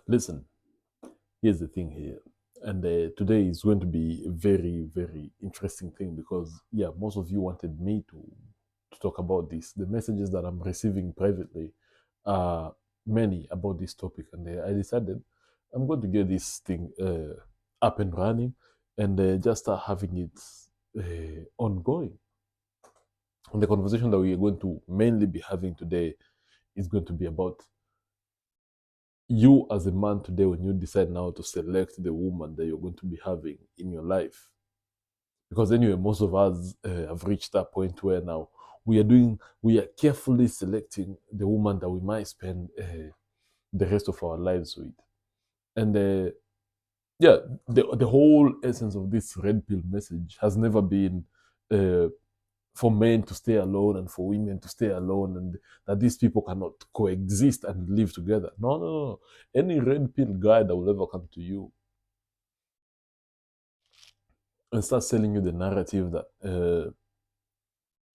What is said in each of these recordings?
Listen, here's the thing here. And today is going to be a very, very interesting thing because, yeah, most of you wanted me to talk about this. The messages that I'm receiving privately are many about this topic. And I decided I'm going to get this thing up and running and just start having it ongoing. And the conversation that we are going to mainly be having today is going to be about you as a man today when you decide now to select the woman that you're going to be having in your life. Because anyway, most of us have reached that point where now we are carefully selecting the woman that we might spend the rest of our lives with. And yeah, the whole essence of this red pill message has never been uh, for men to stay alone and for women to stay alone, and that these people cannot coexist and live together. No, no, no. Any red pill guy that will ever come to you and start selling you the narrative that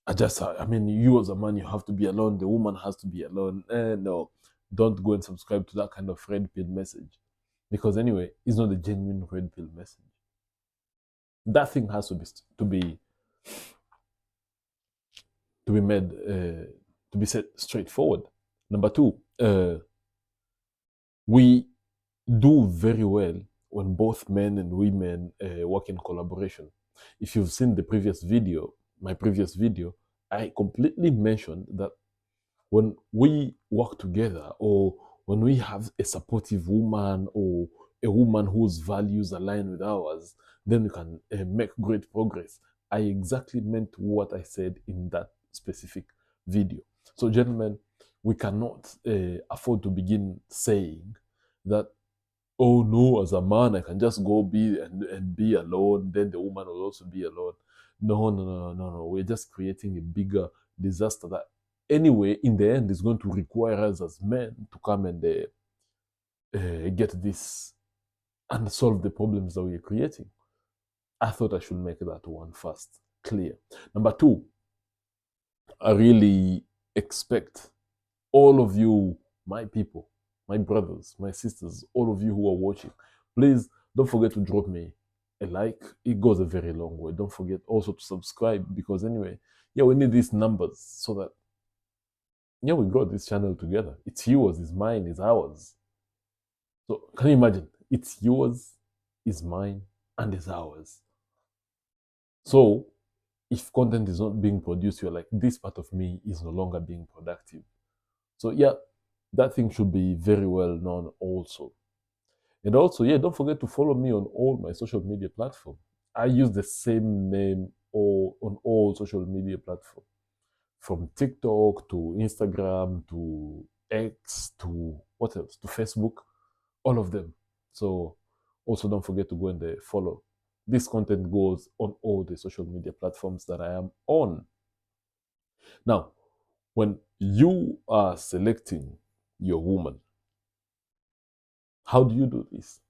I mean, you as a man, you have to be alone, the woman has to be alone. No, don't go and subscribe to that kind of red pill message. Because anyway, it's not a genuine red pill message. That thing has to be made to be set straightforward. Number two, we do very well when both men and women work in collaboration. If you've seen my previous video, I completely mentioned that when we work together or when we have a supportive woman or a woman whose values align with ours, then we can make great progress. I exactly meant what I said in that specific video. So, gentlemen, we cannot afford to begin saying that, oh no, as a man I can just go and be alone, then the woman will also be alone. No, no, no, no, no. We're just creating a bigger disaster that anyway in the end is going to require us as men to come and get this and solve the problems that we're creating. I thought I should make that one first clear. Number two, I really expect all of you, my people, my brothers, my sisters, all of you who are watching, please don't forget to drop me a like. It goes a very long way. Don't forget also to subscribe because anyway, yeah, we need these numbers so that yeah, we grow this channel together. It's yours, it's mine, it's ours. So can you imagine? It's yours, it's mine, and it's ours. So if content is not being produced, you're like, this part of me is no longer being productive. So yeah, that thing should be very well known also. And also, yeah, don't forget to follow me on all my social media platforms. I use the same name on all social media platforms, from TikTok to Instagram to X to what else? To Facebook, all of them. So also don't forget to go and follow. This content goes on all the social media platforms that I am on. Now, when you are selecting your woman, how do you do this?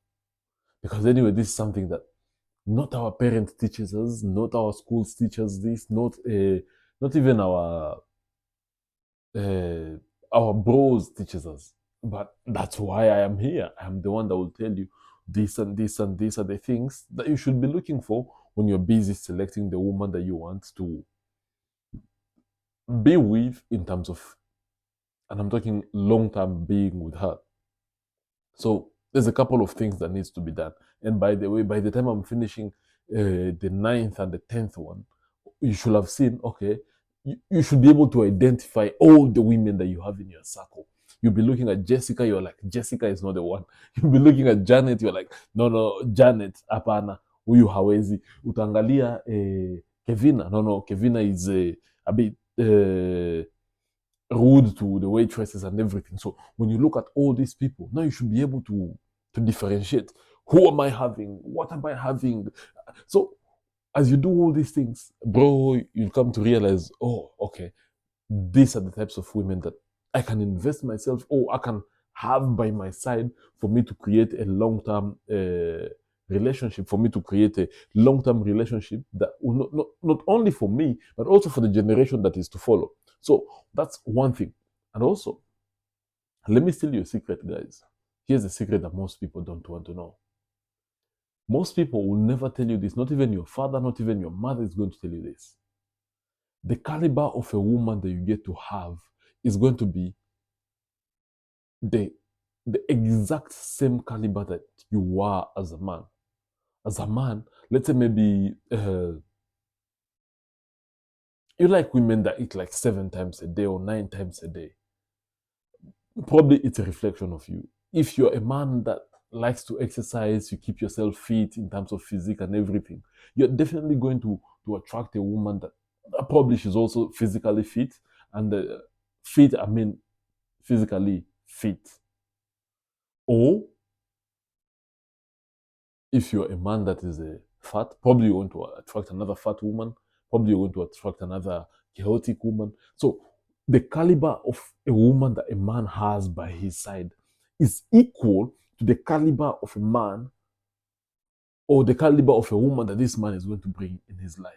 Because anyway, this is something that not our parents teaches us, not our schools teach us this, not even our bros teaches us. But that's why I am here. I am the one that will tell you this and this and these are the things that you should be looking for when you're busy selecting the woman that you want to be with in terms of, and I'm talking long term being with her. So there's a couple of things that needs to be done. And by the way, by the time I'm finishing the ninth and the 10th one, you should have seen, okay, you should be able to identify all the women that you have in your circle. You'll be looking at Jessica, you're like, Jessica is not the one. You'll be looking at Janet, you're like, no, no, Janet, hapana, huyu hawezi. Utangalia Kevina, no, no, Kevina is a bit rude to the waitresses and everything. So when you look at all these people, now you should be able to differentiate. Who am I having? What am I having? So as you do all these things, bro, you come to realize, oh, okay, these are the types of women that I can invest myself or I can have by my side for me to create a long-term relationship, for me to create a long-term relationship that will not only for me, but also for the generation that is to follow. So that's one thing. And also, let me tell you a secret, guys. Here's a secret that most people don't want to know. Most people will never tell you this. Not even your father, not even your mother is going to tell you this. The caliber of a woman that you get to have is going to be the the exact same caliber that you are as a man. As a man, let's say maybe you like women that eat like 7 times a day or 9 times a day. Probably it's a reflection of you. If you're a man that likes to exercise, you keep yourself fit in terms of physique and everything, you're definitely going to attract a woman that probably she's also physically fit. And fit, I mean physically fit. Or if you're a man that is fat, probably you're going to attract another fat woman, probably you're going to attract another chaotic woman. So the caliber of a woman that a man has by his side is equal to the caliber of a man or the caliber of a woman that this man is going to bring in his life.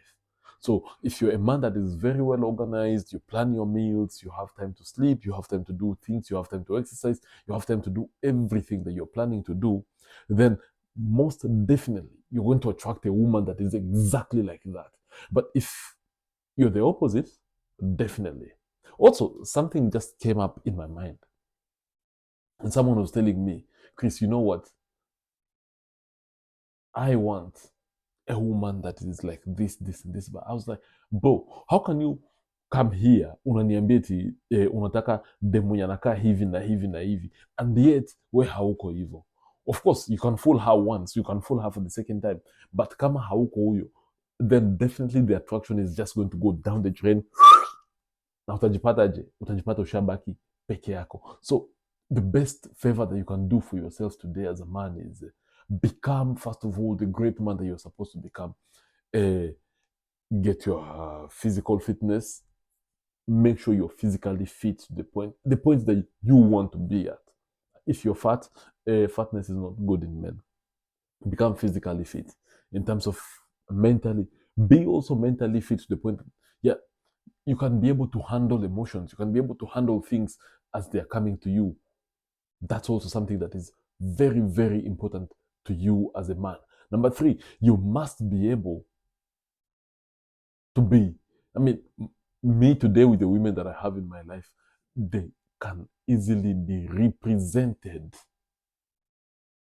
So if you're a man that is very well organized, you plan your meals, you have time to sleep, you have time to do things, you have time to exercise, you have time to do everything that you're planning to do, then most definitely you're going to attract a woman that is exactly like that. But if you're the opposite, definitely. Also, something just came up in my mind. And someone was telling me, Chris, you know what? I want a woman that is like this, and this. But I was like, bro, how can you come here unaniambia eti unataka demu anakaa hivi na hivi na hivi, and yet we hauko hivyo. Of course you can fool her once, you can fool her for the second time, but kama hauko huyo, then definitely the attraction is just going to go down the drain, na utajipata ushabaki peke yako. So the best favor that you can do for yourself today as a man is become, first of all, the great man that you're supposed to become. Get your physical fitness. Make sure you're physically fit to the point that you want to be at. If you're fat, fatness is not good in men. Become physically fit in terms of mentally. Be also mentally fit to the point that, yeah, you can be able to handle emotions. You can be able to handle things as they are coming to you. That's also something that is very, very important to you as a man. Number 3, you must be able to be. I mean, me today with the women that I have in my life, they can easily be represented,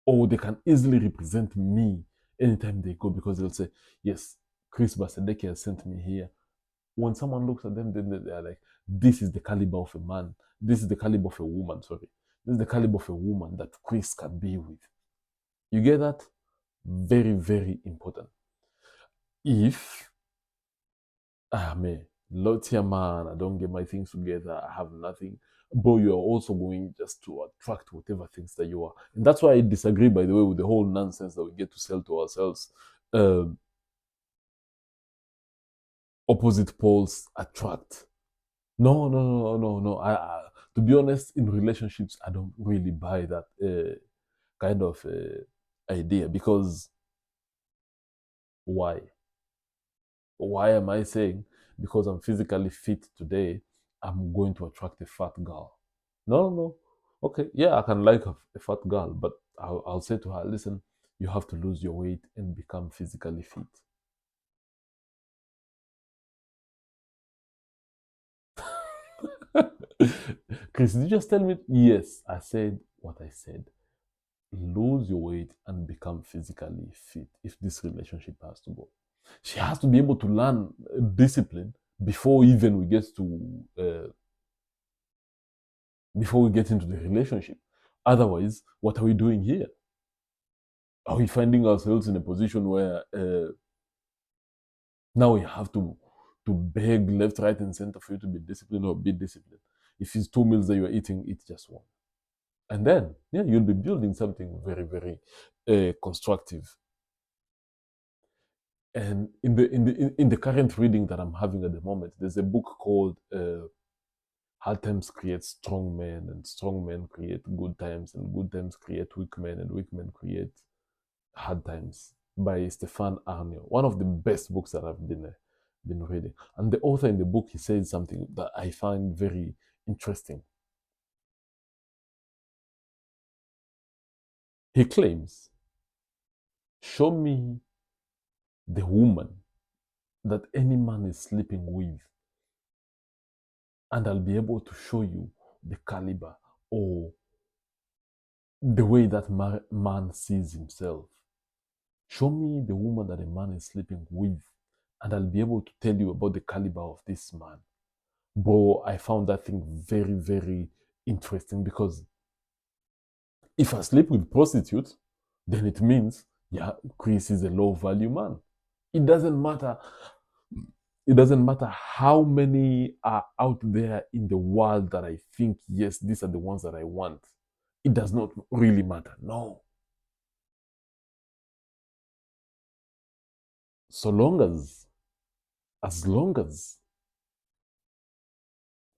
or they can easily represent me anytime they go, because they'll say, yes, Chris Basedeki has sent me here. When someone looks at them, then they're like, this is the caliber of a man. This is the caliber of a woman, sorry. This is the caliber of a woman that Chris can be with. You get that? Very, very important. If man, Lotia man, I don't get my things together, I have nothing, but you're also going just to attract whatever things that you are. And that's why I disagree, by the way, with the whole nonsense that we get to sell to ourselves. Opposite poles attract. No, no, no, no, no. To be honest, in relationships, I don't really buy that kind of idea, because why? Why am I saying because I'm physically fit today, I'm going to attract a fat girl? No, no. Okay, yeah, I can like a fat girl, but I'll say to her, listen, you have to lose your weight and become physically fit. Chris, did you just tell me? Yes, I said what I said. Lose your weight and become physically fit if this relationship has to go. She has to be able to learn discipline before even we get to before we get into the relationship. Otherwise, what are we doing here? Are we finding ourselves in a position where now we have to beg left, right, and center for you to be disciplined or be disciplined? If it's 2 meals that you're eating, eat just one. And then, yeah, you'll be building something very, very constructive. And in the current reading that I'm having at the moment, there's a book called Hard Times Create Strong Men, and Strong Men Create Good Times, and Good Times Create Weak Men, and Weak Men Create Hard Times, by Stefan Arnio. One of the best books that I've been reading. And the author in the book, he says something that I find very interesting. He claims, show me the woman that any man is sleeping with, and I'll be able to show you the caliber or the way that man sees himself. Show me the woman that a man is sleeping with, and I'll be able to tell you about the caliber of this man. Bro, I found that thing very, very interesting because if I sleep with prostitutes, then it means, yeah, Chris is a low value man. It doesn't matter. It doesn't matter how many are out there in the world that I think, yes, these are the ones that I want. It does not really matter. No. So long as long as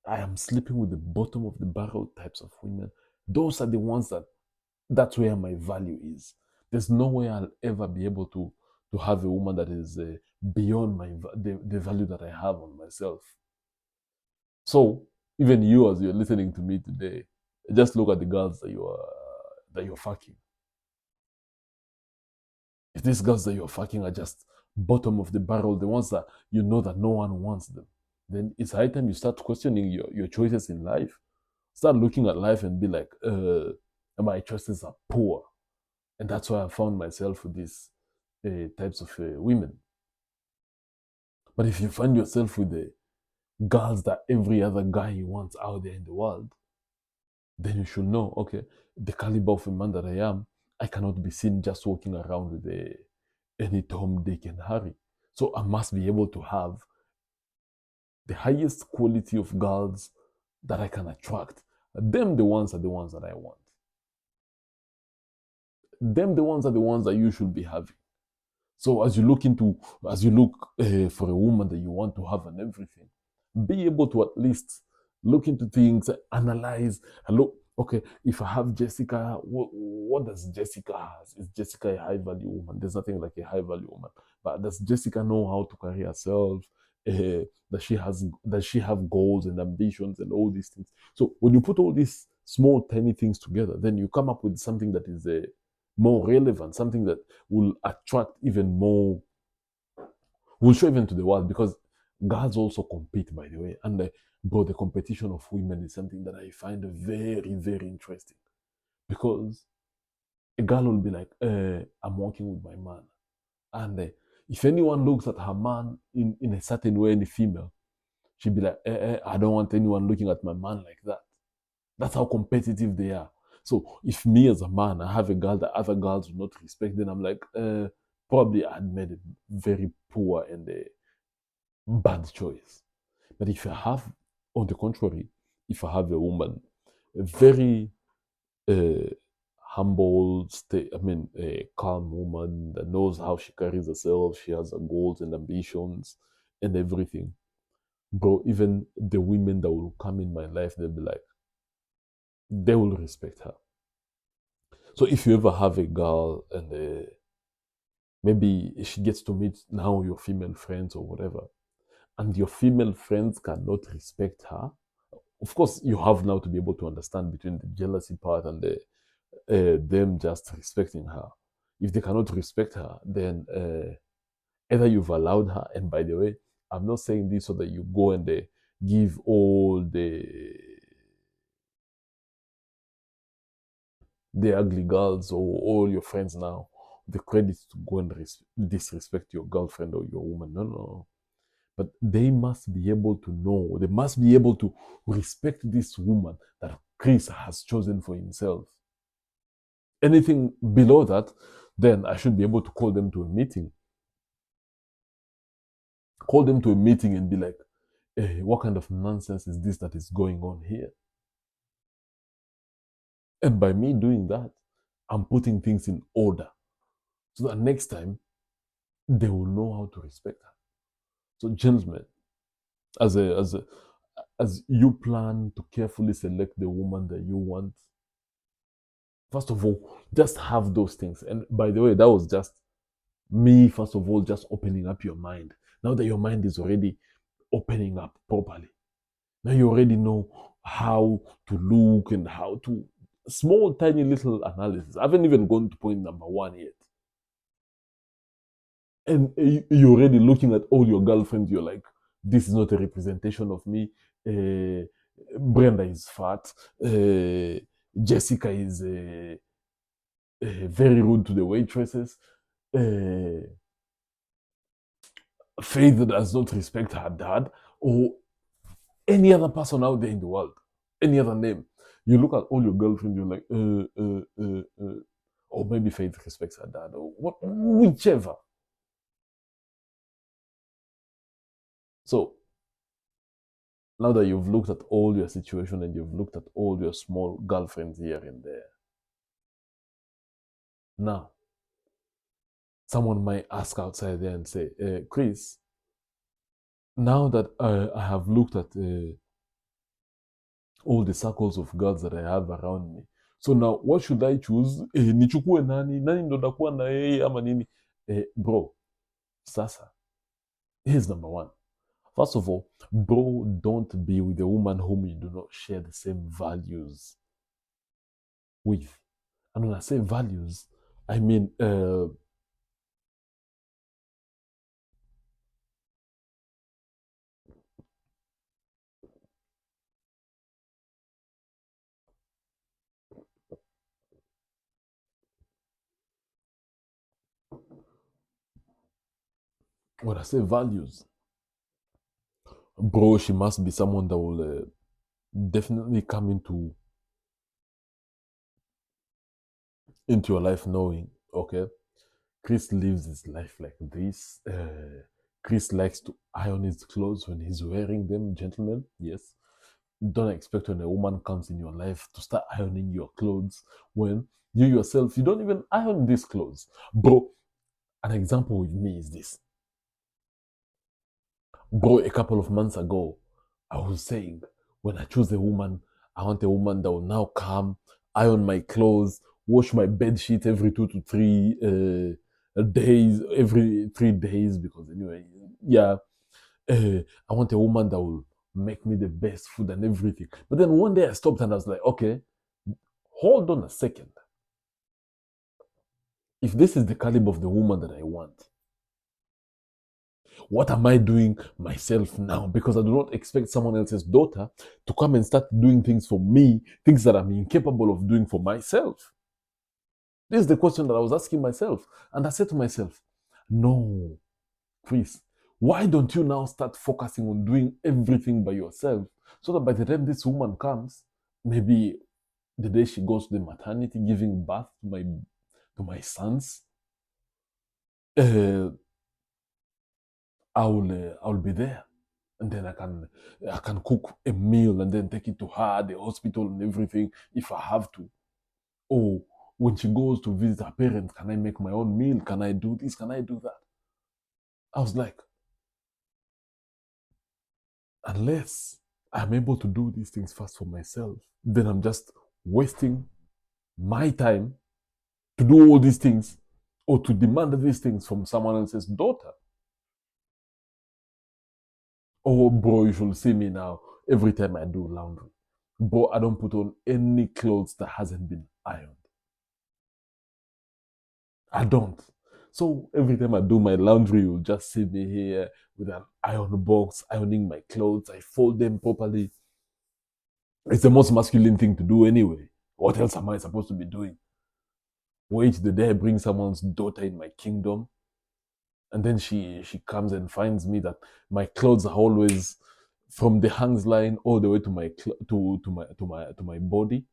I am sleeping with the bottom of the barrel types of women, those are the ones that's where my value is. There's no way I'll ever be able to have a woman that is beyond the value that I have on myself. So even you, as you're listening to me today, just look at the girls that you're fucking. If these girls that you're fucking are just bottom of the barrel, the ones that you know that no one wants them, then it's high time you start questioning your choices in life. Start looking at life and be like, my choices are poor. And that's why I found myself with these types of women. But if you find yourself with the girls that every other guy wants out there in the world, then you should know, okay, the caliber of a man that I am, I cannot be seen just walking around with any Tom, Dick, and Harry. So I must be able to have the highest quality of girls that I can attract. Them, the ones are the ones that I want. Them, the ones are the ones that you should be having. So as you look for a woman that you want to have and everything, be able to at least look into things, analyze, and look. Okay, if I have Jessica, what does Jessica has? Is Jessica a high value woman? There's nothing like a high value woman, but does Jessica know how to carry herself? Does she have goals and ambitions and all these things? So when you put all these small tiny things together, then you come up with something that is more relevant, something that will attract even more, will show even to the world, because girls also compete, by the way. And bro, the competition of women is something that I find very, very interesting, because a girl will be like, I'm working with my man. And if anyone looks at her man in a certain way, any female, she'll be like, I don't want anyone looking at my man like that. That's how competitive they are. So if me as a man, I have a girl that other girls do not respect, then I'm like, probably I'd made a very poor and a bad choice. But if I have, on the contrary, if I have a woman, a very uh, humble, a calm woman that knows how she carries herself, she has her goals and ambitions and everything, bro, even the women that will come in my life, they'll be like, they will respect her. So if you ever have a girl and maybe she gets to meet now your female friends or whatever, and your female friends cannot respect her, of course you have now to be able to understand between the jealousy part and them just respecting her. If they cannot respect her, then either you've allowed her, and by the way, I'm not saying this so that you go and give all the ugly girls or all your friends now the credit to go and disrespect your girlfriend or your woman. No, no. But they must be able to know, they must be able to respect this woman that Chris has chosen for himself. Anything below that, then I should be able to call them to a meeting. Call them to a meeting and be like, hey, what kind of nonsense is this that is going on here? And by me doing that, I'm putting things in order so that next time they will know how to respect her. So, gentlemen, as a as a as you plan to carefully select the woman that you want, first of all, just have those things. And by the way, that was just me, first of all, just opening up your mind. Now that your mind is already opening up properly, now you already know how to look and how to Small, tiny little analysis. I haven't even gone to point number one yet. And you're already looking at all your girlfriends. You're like, this is not a representation of me. Brenda is fat. Jessica is very rude to the waitresses. Faith does not respect her dad, or any other person out there in the world, any other name. You look at all your girlfriends, you're like, or maybe Faith respects her dad, or whichever. So now that you've looked at all your situation and you've looked at all your small girlfriends here and there, now someone might ask outside there and say, Chris, now that I have looked at all the circles of girls that I have around me, so now what should I choose? Nichukue nani? Nani ndo nakuwa na yeye ama nini? Bro, sasa, here's number one. First of all, bro, don't be with a woman whom you do not share the same values with. And when I say values, I mean when I say values, bro, she must be someone that will definitely come into your life knowing, okay, Chris lives his life like this. Chris likes to iron his clothes when he's wearing them, gentlemen. Yes. Don't expect when a woman comes in your life to start ironing your clothes when you yourself, you don't even iron these clothes. Bro, an example with me is this. Bro, a couple of months ago, I was saying, when I choose a woman, I want a woman that will now come, iron my clothes, wash my bed sheet every 2 to 3 days, every 3 days, because anyway, yeah. I want a woman that will make me the best food and everything. But then one day I stopped and I was like, okay, hold on a second. If this is the caliber of the woman that I want, what am I doing myself now? Because I do not expect someone else's daughter to come and start doing things for me, things that I'm incapable of doing for myself. This is the question that I was asking myself. And I said to myself, no, Chris, why don't you now start focusing on doing everything by yourself so that by the time this woman comes, maybe the day she goes to the maternity giving birth to my sons, I'll be there, and then I can cook a meal and then take it to her, the hospital and everything if I have to. Or when she goes to visit her parents, can I make my own meal? Can I do this? Can I do that? I was like, unless I'm able to do these things first for myself, then I'm just wasting my time to do all these things or to demand these things from someone else's daughter. Oh, bro, you should see me now every time I do laundry. Bro, I don't put on any clothes that hasn't been ironed. I don't. So every time I do my laundry, you'll just see me here with an iron box, ironing my clothes. I fold them properly. It's the most masculine thing to do anyway. What else am I supposed to be doing? Wait the day I bring someone's daughter in my kingdom, and then she comes and finds me that my clothes are always from the hangs line all the way to my body.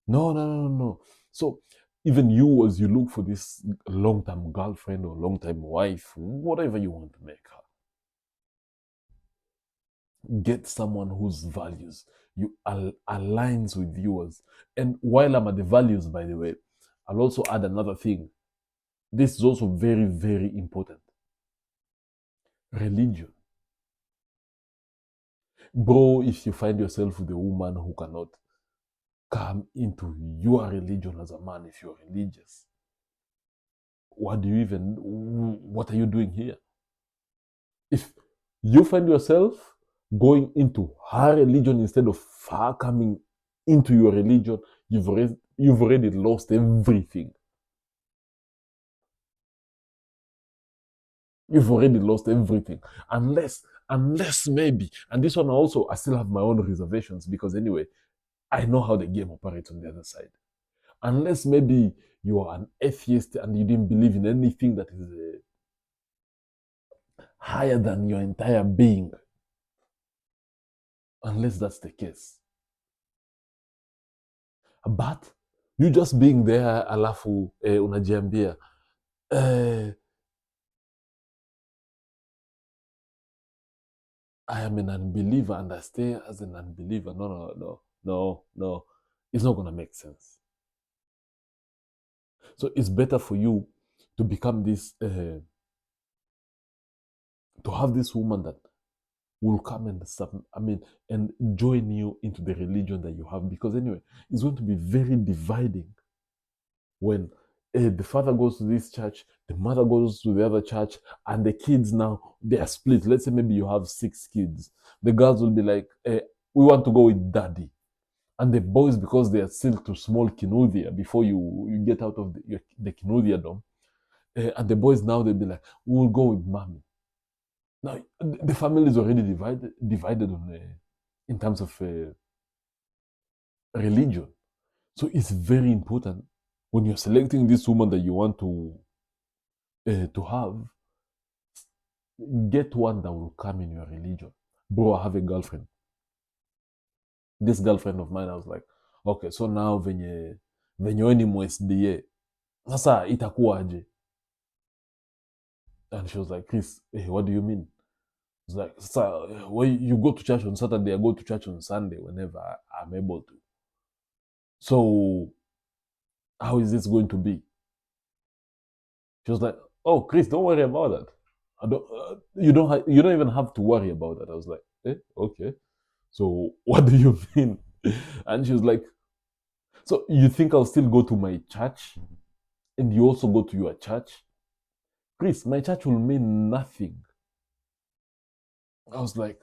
No, no, no, no. So even you, as you look for this long-term girlfriend or long-term wife, whatever you want to make her, get someone whose values you aligns with yours. And while I'm at the values, by the way, I'll also add another thing. This is also very, very important. Religion. Bro, if you find yourself with a woman who cannot come into your religion as a man, if you're religious, what are you doing here? If you find yourself going into her religion instead of her coming into your religion, you've already lost everything. You've already lost everything. Unless maybe, and this one also, I still have my own reservations because anyway, I know how the game operates on the other side. Unless maybe you are an atheist and you didn't believe in anything that is higher than your entire being. Unless that's the case. But you just being there alafu unajiambia I am an unbeliever and I stay as an unbeliever. No. It's not gonna make sense. So it's better for you to become this, to have this woman that will come and and join you into the religion that you have. Because anyway, it's going to be very dividing when the father goes to this church, the mother goes to the other church, and the kids now they are split. Let's say maybe you have 6 kids. The girls will be like, we want to go with daddy. And the boys, because they are still too small kinuthia before you get out of the kinuthia dom, and the boys now they'll be like, we'll go with mommy. Now the family is already divided on in terms of religion. So it's very important when you're selecting this woman that you want to have, get one that will come in your religion. Bro, I have a girlfriend. This girlfriend of mine, I was like, okay, so now venye wewe ni MSDA, sasa itakuwaje? And she was like, Chris, what do you mean? It's like, sasa when you go to church on Saturday, I go to church on Sunday whenever I'm able to. So how is this going to be? She was like, oh, Chris, don't worry about that. You don't even have to worry about that. I was like, okay. So what do you mean? And she was like, so you think I'll still go to my church and you also go to your church? Chris, my church will mean nothing. I was like,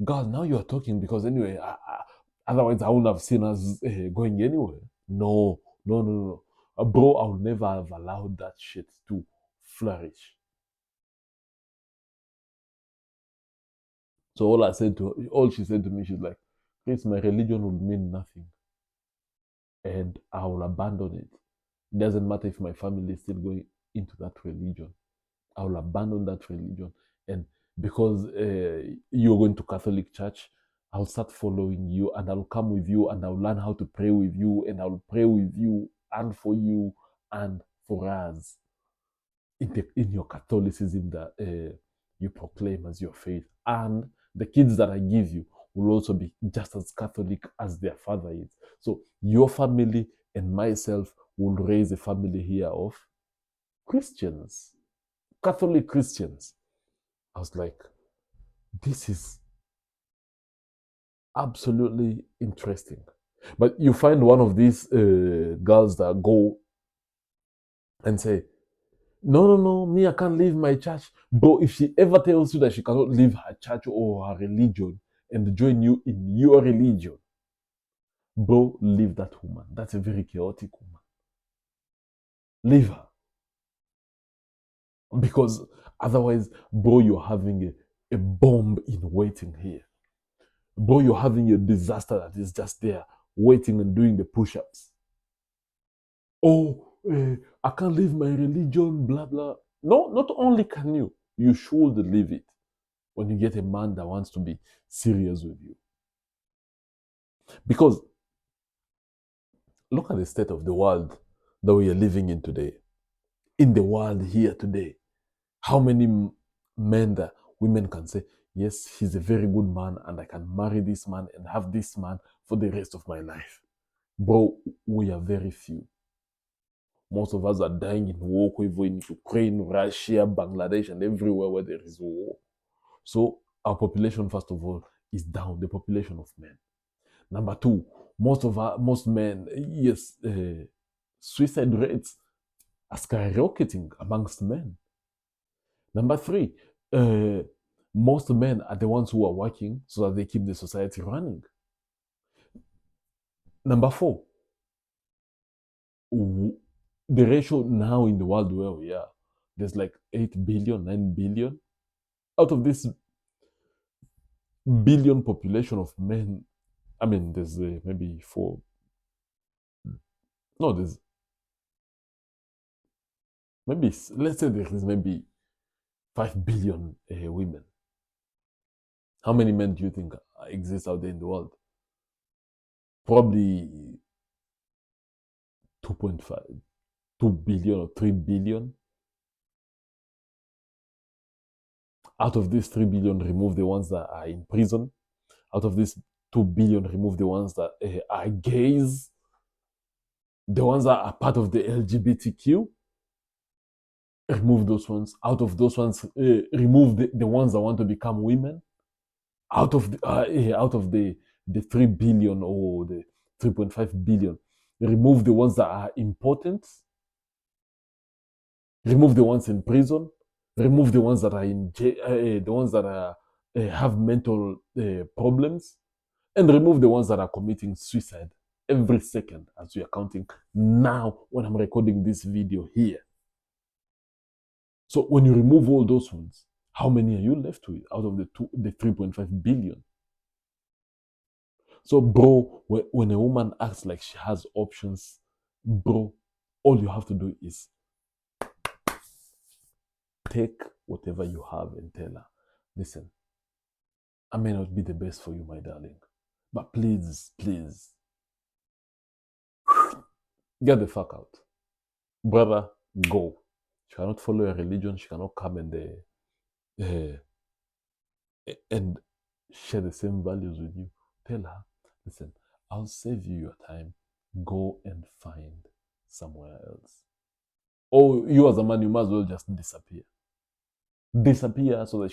God, now you are talking because anyway, otherwise I wouldn't have seen us going anywhere. No. Bro, I would never have allowed that shit to flourish. So all she said to me, she's like, Chris, my religion will mean nothing. And I will abandon it. It doesn't matter if my family is still going into that religion. I will abandon that religion. And because you're going to Catholic Church, I'll start following you and I'll come with you and I'll learn how to pray with you and I'll pray with you and for us in your Catholicism that you proclaim as your faith. And the kids that I give you will also be just as Catholic as their father is. So your family and myself will raise a family here of Christians, Catholic Christians. I was like, this is absolutely interesting. But you find one of these girls that go and say, no, me, I can't leave my church. But if she ever tells you that she cannot leave her church or her religion and join you in your religion, bro, leave that woman. That's a very chaotic woman. Leave her. Because otherwise, bro, you're having a bomb in waiting here. Bro, you're having a disaster that is just there, waiting and doing the push-ups. Oh, I can't leave my religion, blah, blah. No, not only can you should leave it when you get a man that wants to be serious with you. Because look at the state of the world that we are living in today. In the world here today, how many men that women can say, yes, he's a very good man and I can marry this man and have this man for the rest of my life. Bro, we are very few. Most of us are dying in war, in Ukraine, Russia, Bangladesh, and everywhere where there is war. So our population, first of all, is down, the population of men. Number two, most men, yes, suicide rates are skyrocketing amongst men. Number three, most men are the ones who are working so that they keep the society running. Number four, the ratio now in the world where we are, there's like 8 billion, 9 billion. Out of this billion population of men, I mean, there's maybe four. No, there's maybe, let's say there is maybe 5 billion women. How many men do you think exist out there in the world? Probably 2.5, 2 billion or 3 billion. Out of these 3 billion, remove the ones that are in prison. Out of this 2 billion, remove the ones that are gays, the ones that are part of the LGBTQ. Remove those ones. Out of those ones, remove the ones that want to become women. Out of the 3 billion or the 3.5 billion, remove the ones that are important. Remove the ones in prison. Remove the ones that are in jail, the ones that are have mental problems, and remove the ones that are committing suicide every second as we are counting now when I'm recording this video here. So when you remove all those ones, how many are you left with out of the 3.5 billion? So, bro, when a woman acts like she has options, bro, all you have to do is take whatever you have and tell her, listen, I may not be the best for you, my darling, but please, please, get the fuck out. Brother, go. She cannot follow a religion. She cannot come and share the same values with you. Tell her, listen, I'll save you your time. Go and find somewhere else. Or you as a man, you might as well just disappear. Disappear so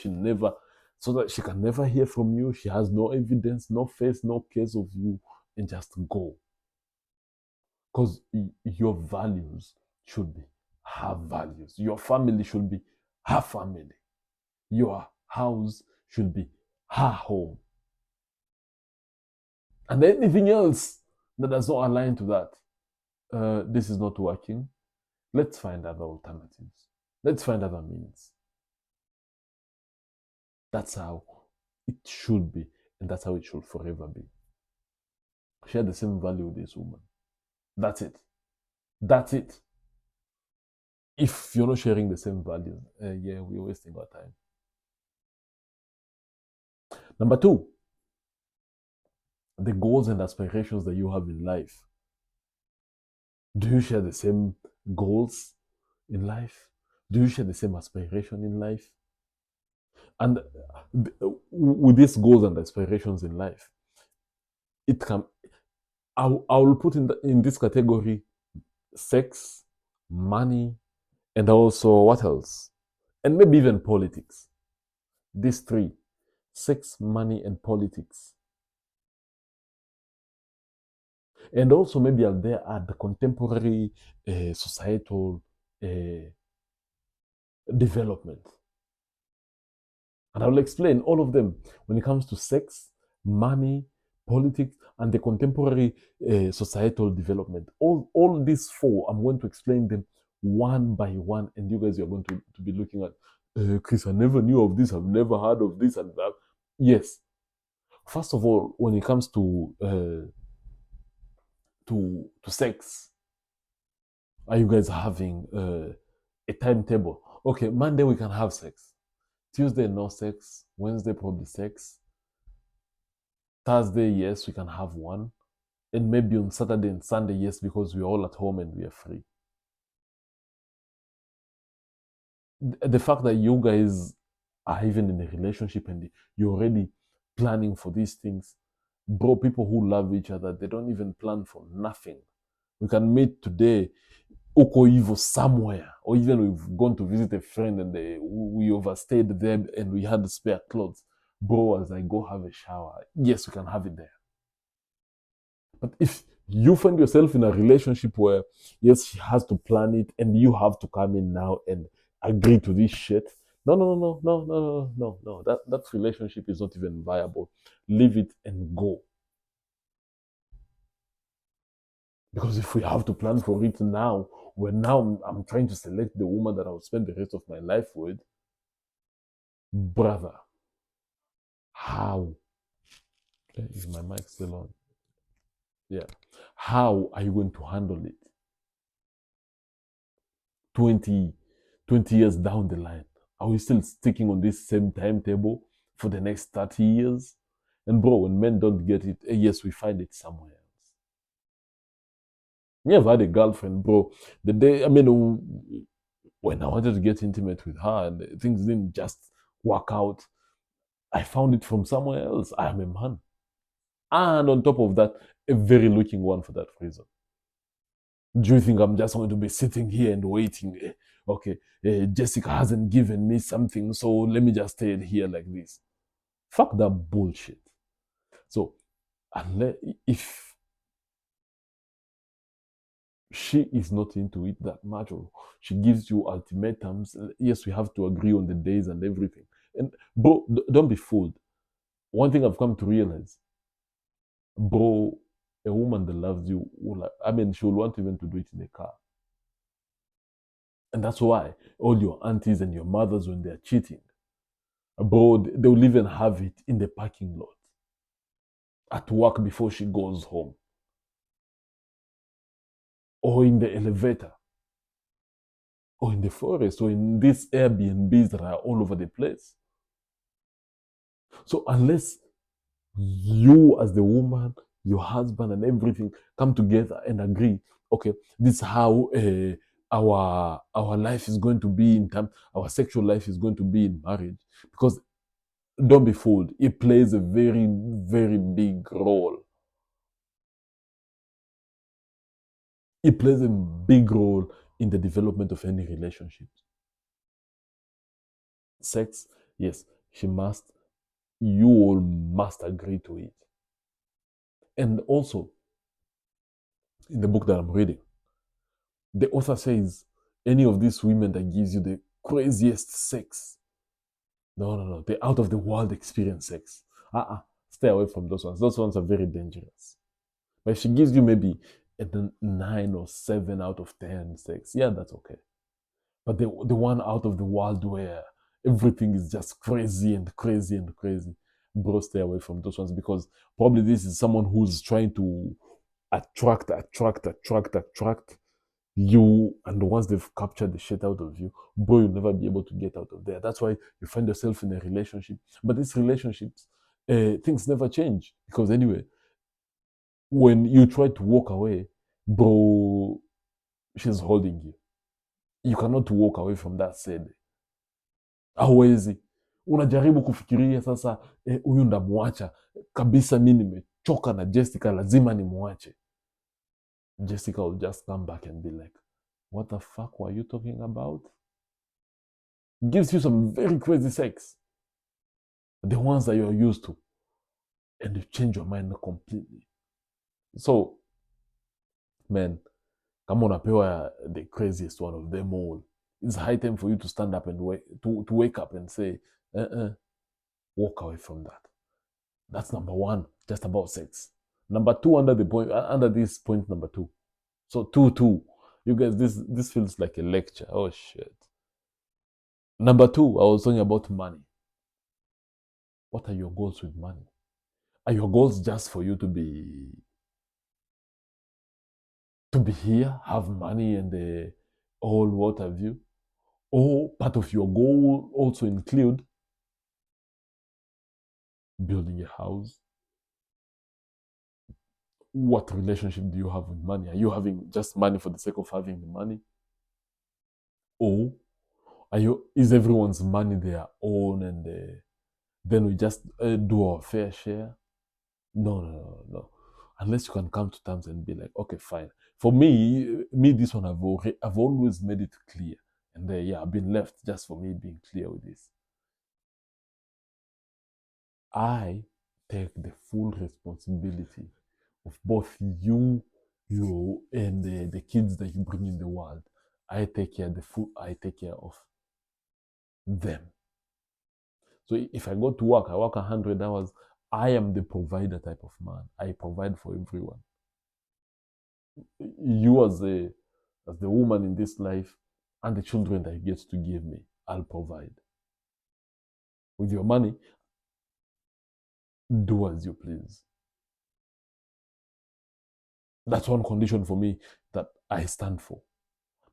that she can never hear from you. She has no evidence, no face, no case of you, and just go. Because your values should be her values. Your family should be her family. Your house should be her home. And anything else that does not align to that, this is not working. Let's find other alternatives. Let's find other means. That's how it should be, and that's how it should forever be. Share the same value with this woman. That's it. That's it. If you're not sharing the same value, yeah, we're wasting our time. Number two, the goals and aspirations that you have in life. Do you share the same goals in life? Do you share the same aspiration in life? And with these goals and aspirations in life, it can, I will put in this category sex, money, and also what else? And maybe even politics. These three: sex, money, and politics. And also maybe out there at the contemporary societal development. And I will explain all of them when it comes to sex, money, politics, and the contemporary societal development. All these four, I'm going to explain them one by one, and you guys are going to be looking at, Chris, I never knew of this, I've never heard of this and that. Yes. First of all, when it comes to sex, are you guys having a timetable? Okay, Monday we can have sex. Tuesday, no sex. Wednesday, probably sex. Thursday, yes, we can have one. And maybe on Saturday and Sunday, yes, because we're all at home and we are free. The fact that you guys are even in a relationship and you're already planning for these things, bro, people who love each other, they don't even plan for nothing. We can meet today, Uko Ivo somewhere, or even we've gone to visit a friend and we overstayed there and we had spare clothes. Bro, as I go have a shower, yes, we can have it there. But if you find yourself in a relationship where, yes, she has to plan it and you have to come in now and agree to this shit, no. That relationship is not even viable. Leave it and go. Because if we have to plan for it now, when now I'm trying to select the woman that I'll spend the rest of my life with, brother, how? Is my mic still on? Yeah. How are you going to handle it 20, 20 years down the line? Are we still sticking on this same timetable for the next 30 years? And bro, when men don't get it, yes, we find it somewhere else. Me, I've had a girlfriend, bro. The day, I mean, when I wanted to get intimate with her and things didn't just work out, I found it from somewhere else. I am a man. And on top of that, a very looking one for that reason. Do you think I'm just going to be sitting here and waiting? Okay, Jessica hasn't given me something, so let me just stay here like this. Fuck that bullshit. So, unless if she is not into it that much, or she gives you ultimatums, yes, we have to agree on the days and everything. And bro, don't be fooled. One thing I've come to realize, bro, a woman that loves you will, I mean, she will want even to do it in a car. And that's why all your aunties and your mothers, when they're cheating, bro, they will even have it in the parking lot, at work before she goes home, or in the elevator, or in the forest, or in these Airbnbs that are all over the place. So unless you as the woman, your husband and everything come together and agree, okay, this is how our life is going to be in time, our sexual life is going to be in marriage. Because don't be fooled, it plays a very, very big role. It plays a big role in the development of any relationship. Sex, yes, you all must agree to it. And also, in the book that I'm reading, the author says any of these women that gives you the craziest sex, no, the out of the world experience sex. Stay away from those ones. Those ones are very dangerous. But if she gives you maybe a 9 or 7 out of 10 sex, yeah, that's okay. But the one out of the world where everything is just crazy and crazy and crazy, bro, stay away from those ones, because probably this is someone who's trying to attract you, and once they've captured the shit out of you, bro, you'll never be able to get out of there. That's why you find yourself in a relationship, but these relationships, things never change, because anyway, when you try to walk away, bro, she's holding you. You cannot walk away from that said. Hauwezi. Unajaribu kufikiria sasa, huyu ndamwacha kabisa, mi nimechoka na Jessica, lazima nimwache. Jessica will just come back and be like, what the fuck were you talking about? Gives you some very crazy sex, the ones that you're used to, and you change your mind completely. So, man, kama unapewa the craziest one of them all, it's high time for you to stand up and wake up and say, walk away from that. That's number one, just about sex. Number two, under this point number two. So two. You guys, this feels like a lecture. Oh shit. Number two, I was talking about money. What are your goals with money? Are your goals just for you to be here, have money and all what have you? Or part of your goal also include building a house? What relationship do you have with money? Are you having just money for the sake of having the money? Or is everyone's money their own, and then we just do our fair share? No. Unless you can come to terms and be like, okay, fine. For me, this one I've always made it clear, and yeah, I've been left just for me being clear with this. I take the full responsibility of both you and the kids that you bring in the world. I take care of them. So if I go to work, I work 100 hours. I am the provider type of man. I provide for everyone. You as the woman in this life and the children that you get to give me, I'll provide. With your money, do as you please. That's one condition for me that I stand for.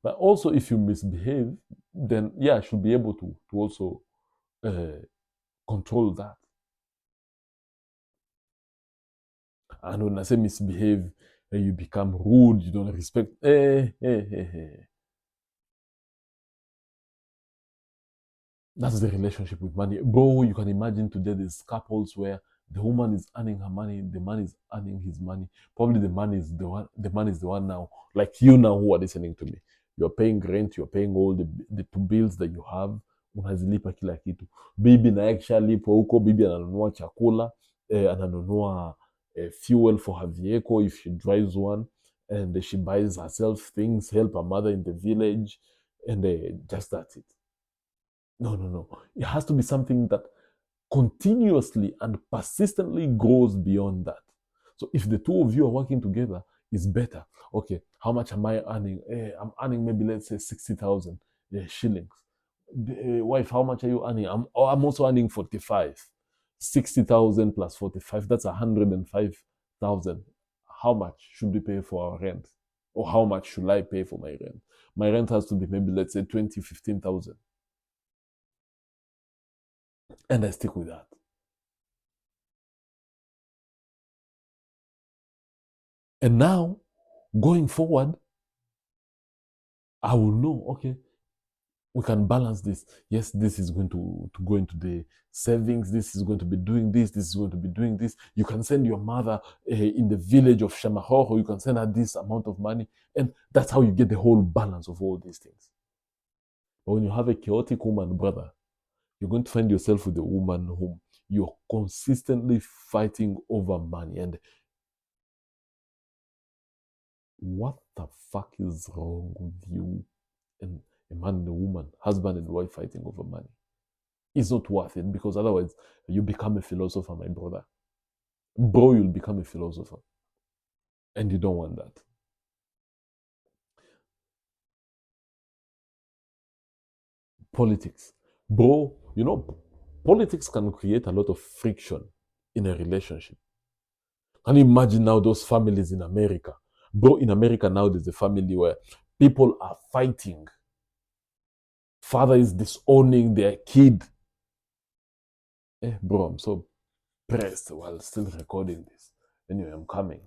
But also, if you misbehave, then yeah, I should be able to also uh, control that. And when I say misbehave, you become rude, you don't respect. That's the relationship with money. Bro, you can imagine today there's couples where the woman is earning her money, the man is earning his money. Probably the man is the one now, like you now who are listening to me. You're paying rent, you're paying all the two bills that you have, unazilipa kila kitu. Bibi na akishalipa huko, bibi ananunua chakula, ananunua fuel for her vehicle if she drives one, and she buys herself things, help her mother in the village, and just that's it. No, no, no. It has to be something that continuously and persistently grows beyond that. So if the two of you are working together, it's better. Okay, how much am I earning? I'm earning maybe let's say 60,000 shillings. Wife, how much are you earning? I'm also earning 45. 60,000 plus 45, that's 105,000. How much should we pay for our rent? Or how much should I pay for my rent? My rent has to be maybe let's say 20, 15,000. And I stick with that. And now, going forward, I will know, okay, we can balance this. Yes, this is going to go into the savings. This is going to be doing this. This is going to be doing this. You can send your mother in the village of Shamahoho, you can send her this amount of money. And that's how you get the whole balance of all these things. But when you have a chaotic woman, brother, you're going to find yourself with a woman whom you're consistently fighting over money. And what the fuck is wrong with you and a man and a woman, husband and wife fighting over money? It's not worth it, because otherwise you become a philosopher, my brother. Bro, you'll become a philosopher. And you don't want that. Politics. Bro, politics can create a lot of friction in a relationship. Can you imagine now those families in America? Bro, in America now there's a family where people are fighting. Father is disowning their kid. Bro, I'm so pressed while still recording this. Anyway, I'm coming.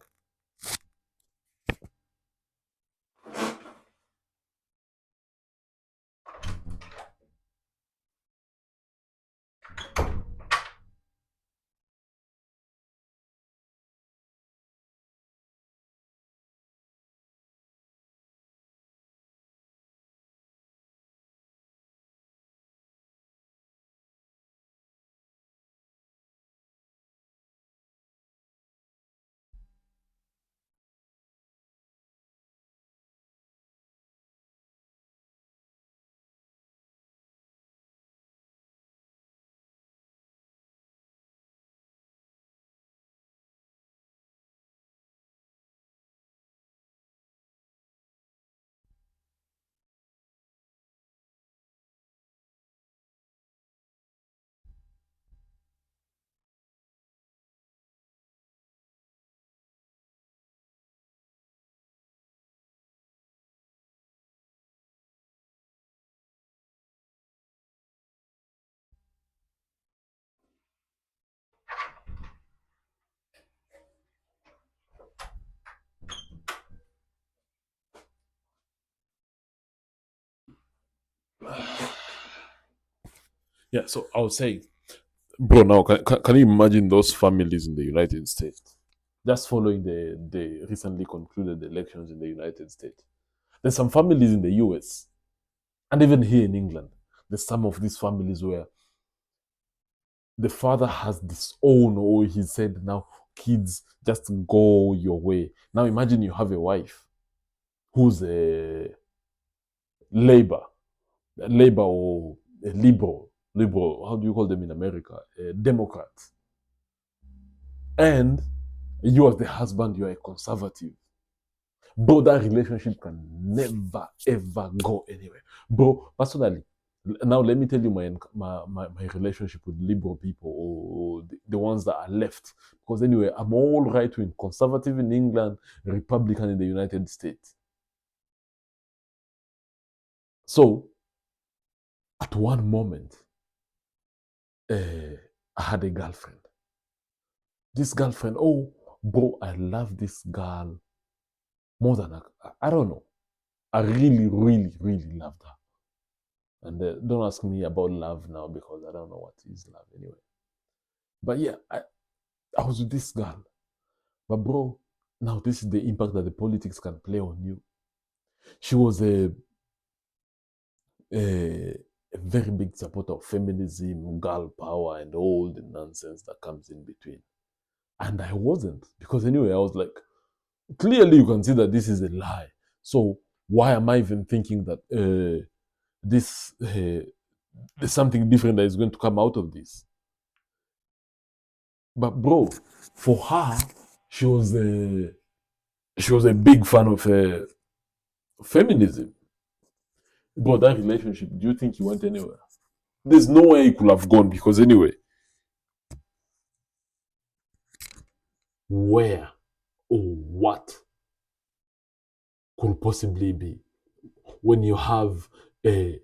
Yeah, so I was saying, bro, now can you imagine those families in the United States? Just following the recently concluded elections in the United States. There's some families in the US and even here in England. There's some of these families where the father has disowned, or he said, now, kids, just go your way. Now imagine you have a wife who's a labor, or a liberal, how do you call them in America? A Democrat. And you as the husband, you are a conservative. bro, that relationship can never ever go anywhere. Bro, personally, now let me tell you my relationship with liberal people, or the ones that are left. Because anyway, I'm all right wing, conservative in England, Republican in the United States. So at one moment, I had a girlfriend. This girlfriend, oh, bro, I love this girl more than I don't know. I really, really, really loved her. And don't ask me about love now because I don't know what is love anyway. But yeah, I was with this girl. But bro, now this is the impact that the politics can play on you. She was a very big supporter of feminism, girl power, and all the nonsense that comes in between. And I wasn't. Because anyway, I was like, clearly you can see that this is a lie. So why am I even thinking that there's something different that is going to come out of this? But bro, for her, she was a big fan of feminism. Bro, that relationship, do you think he went anywhere? There's no way he could have gone because anyway, where or what could possibly be when you have a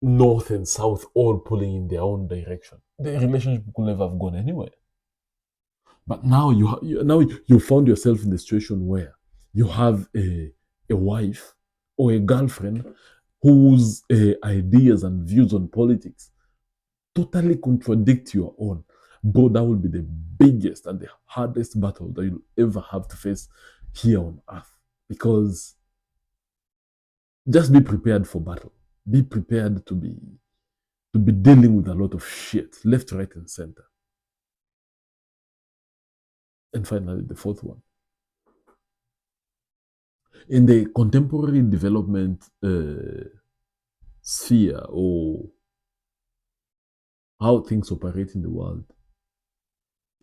north and south all pulling in their own direction? The relationship could never have gone anywhere. But now you found yourself in the situation where you have a wife or a girlfriend whose ideas and views on politics totally contradict your own. Bro, that will be the biggest and the hardest battle that you'll ever have to face here on earth. Because just be prepared for battle. Be prepared to be dealing with a lot of shit, left, right, and center. And finally, the fourth one. In the contemporary development sphere, or how things operate in the world,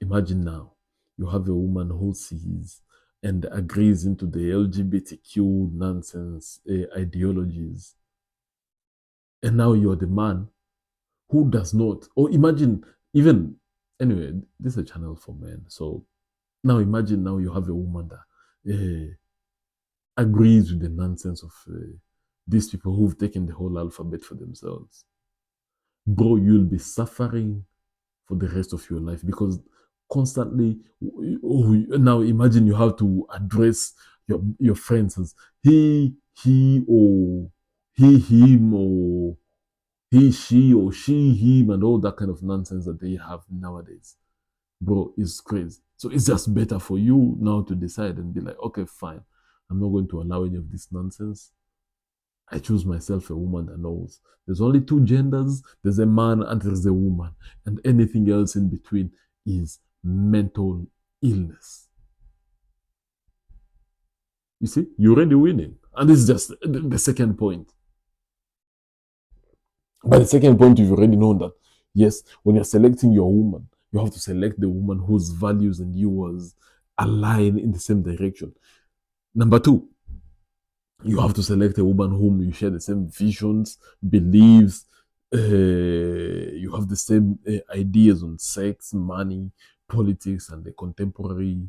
imagine now you have a woman who sees and agrees into the LGBTQ nonsense ideologies. And now you're the man who does not. Or imagine, even, anyway, this is a channel for men. So now imagine now you have a woman that agrees with the nonsense of these people who've taken the whole alphabet for themselves. Bro, you'll be suffering for the rest of your life because constantly, now imagine you have to address your friends as he, or he, him, or he, she, or she, him, and all that kind of nonsense that they have nowadays. Bro, it's crazy. So it's just better for you now to decide and be like, okay, fine. I'm not going to allow any of this nonsense. I choose myself a woman that knows there's only two genders, there's a man and there's a woman, and anything else in between is mental illness. You see, you're already winning. And this is just the second point. By the second point, you've already known that, yes, when you're selecting your woman, you have to select the woman whose values and yours align in the same direction. Number two, you have to select a woman whom you share the same visions, beliefs, you have the same ideas on sex, money, politics, and the contemporary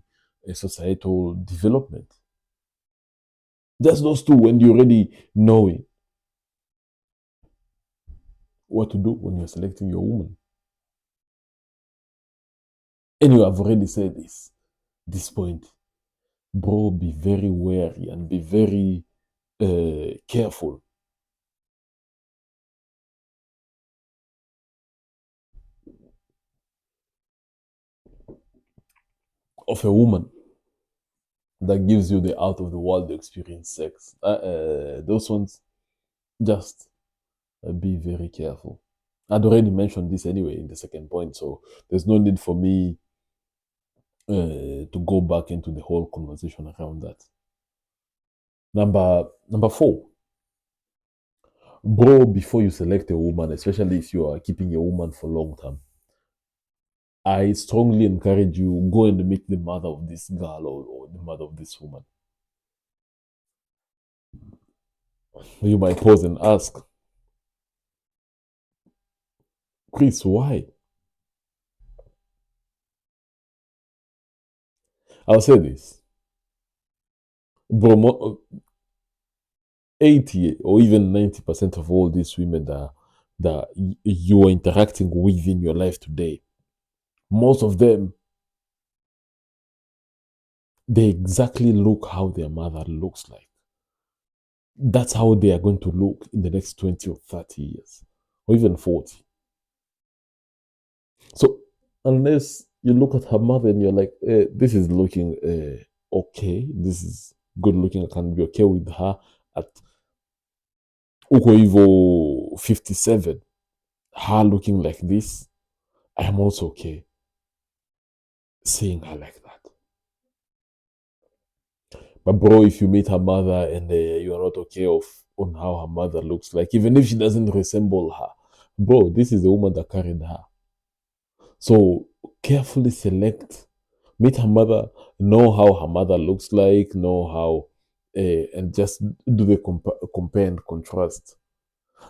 societal development. Just those two, when you already know what to do when you're selecting your woman. Anyway, I've already said this point. Bro, be very wary and be very careful of a woman that gives you the out of the world experience sex. Those ones, just be very careful. I'd already mentioned this anyway in the second point, so there's no need for me to go back into the whole conversation around that. Number four, bro, before you select a woman, especially if you are keeping a woman for long term, I strongly encourage you, go and meet the mother of this girl, or the mother of this woman. You might pause and ask, Chris, why? I'll say this, bro. 80 or even 90% of all these women that you are interacting with in your life today, most of them, they exactly look how their mother looks like. That's how they are going to look in the next 20 or 30 years, or even 40. So, unless you look at her mother and you're like, this is looking okay, this is good looking, I can be okay with her at Uko Evo 57, her looking like this, I am also okay seeing her like that. But bro, if you meet her mother and you are not okay on how her mother looks like, even if she doesn't resemble her, bro, this is the woman that carried her. So carefully select, meet her mother, know how her mother looks like, know how, and just do the compare and contrast.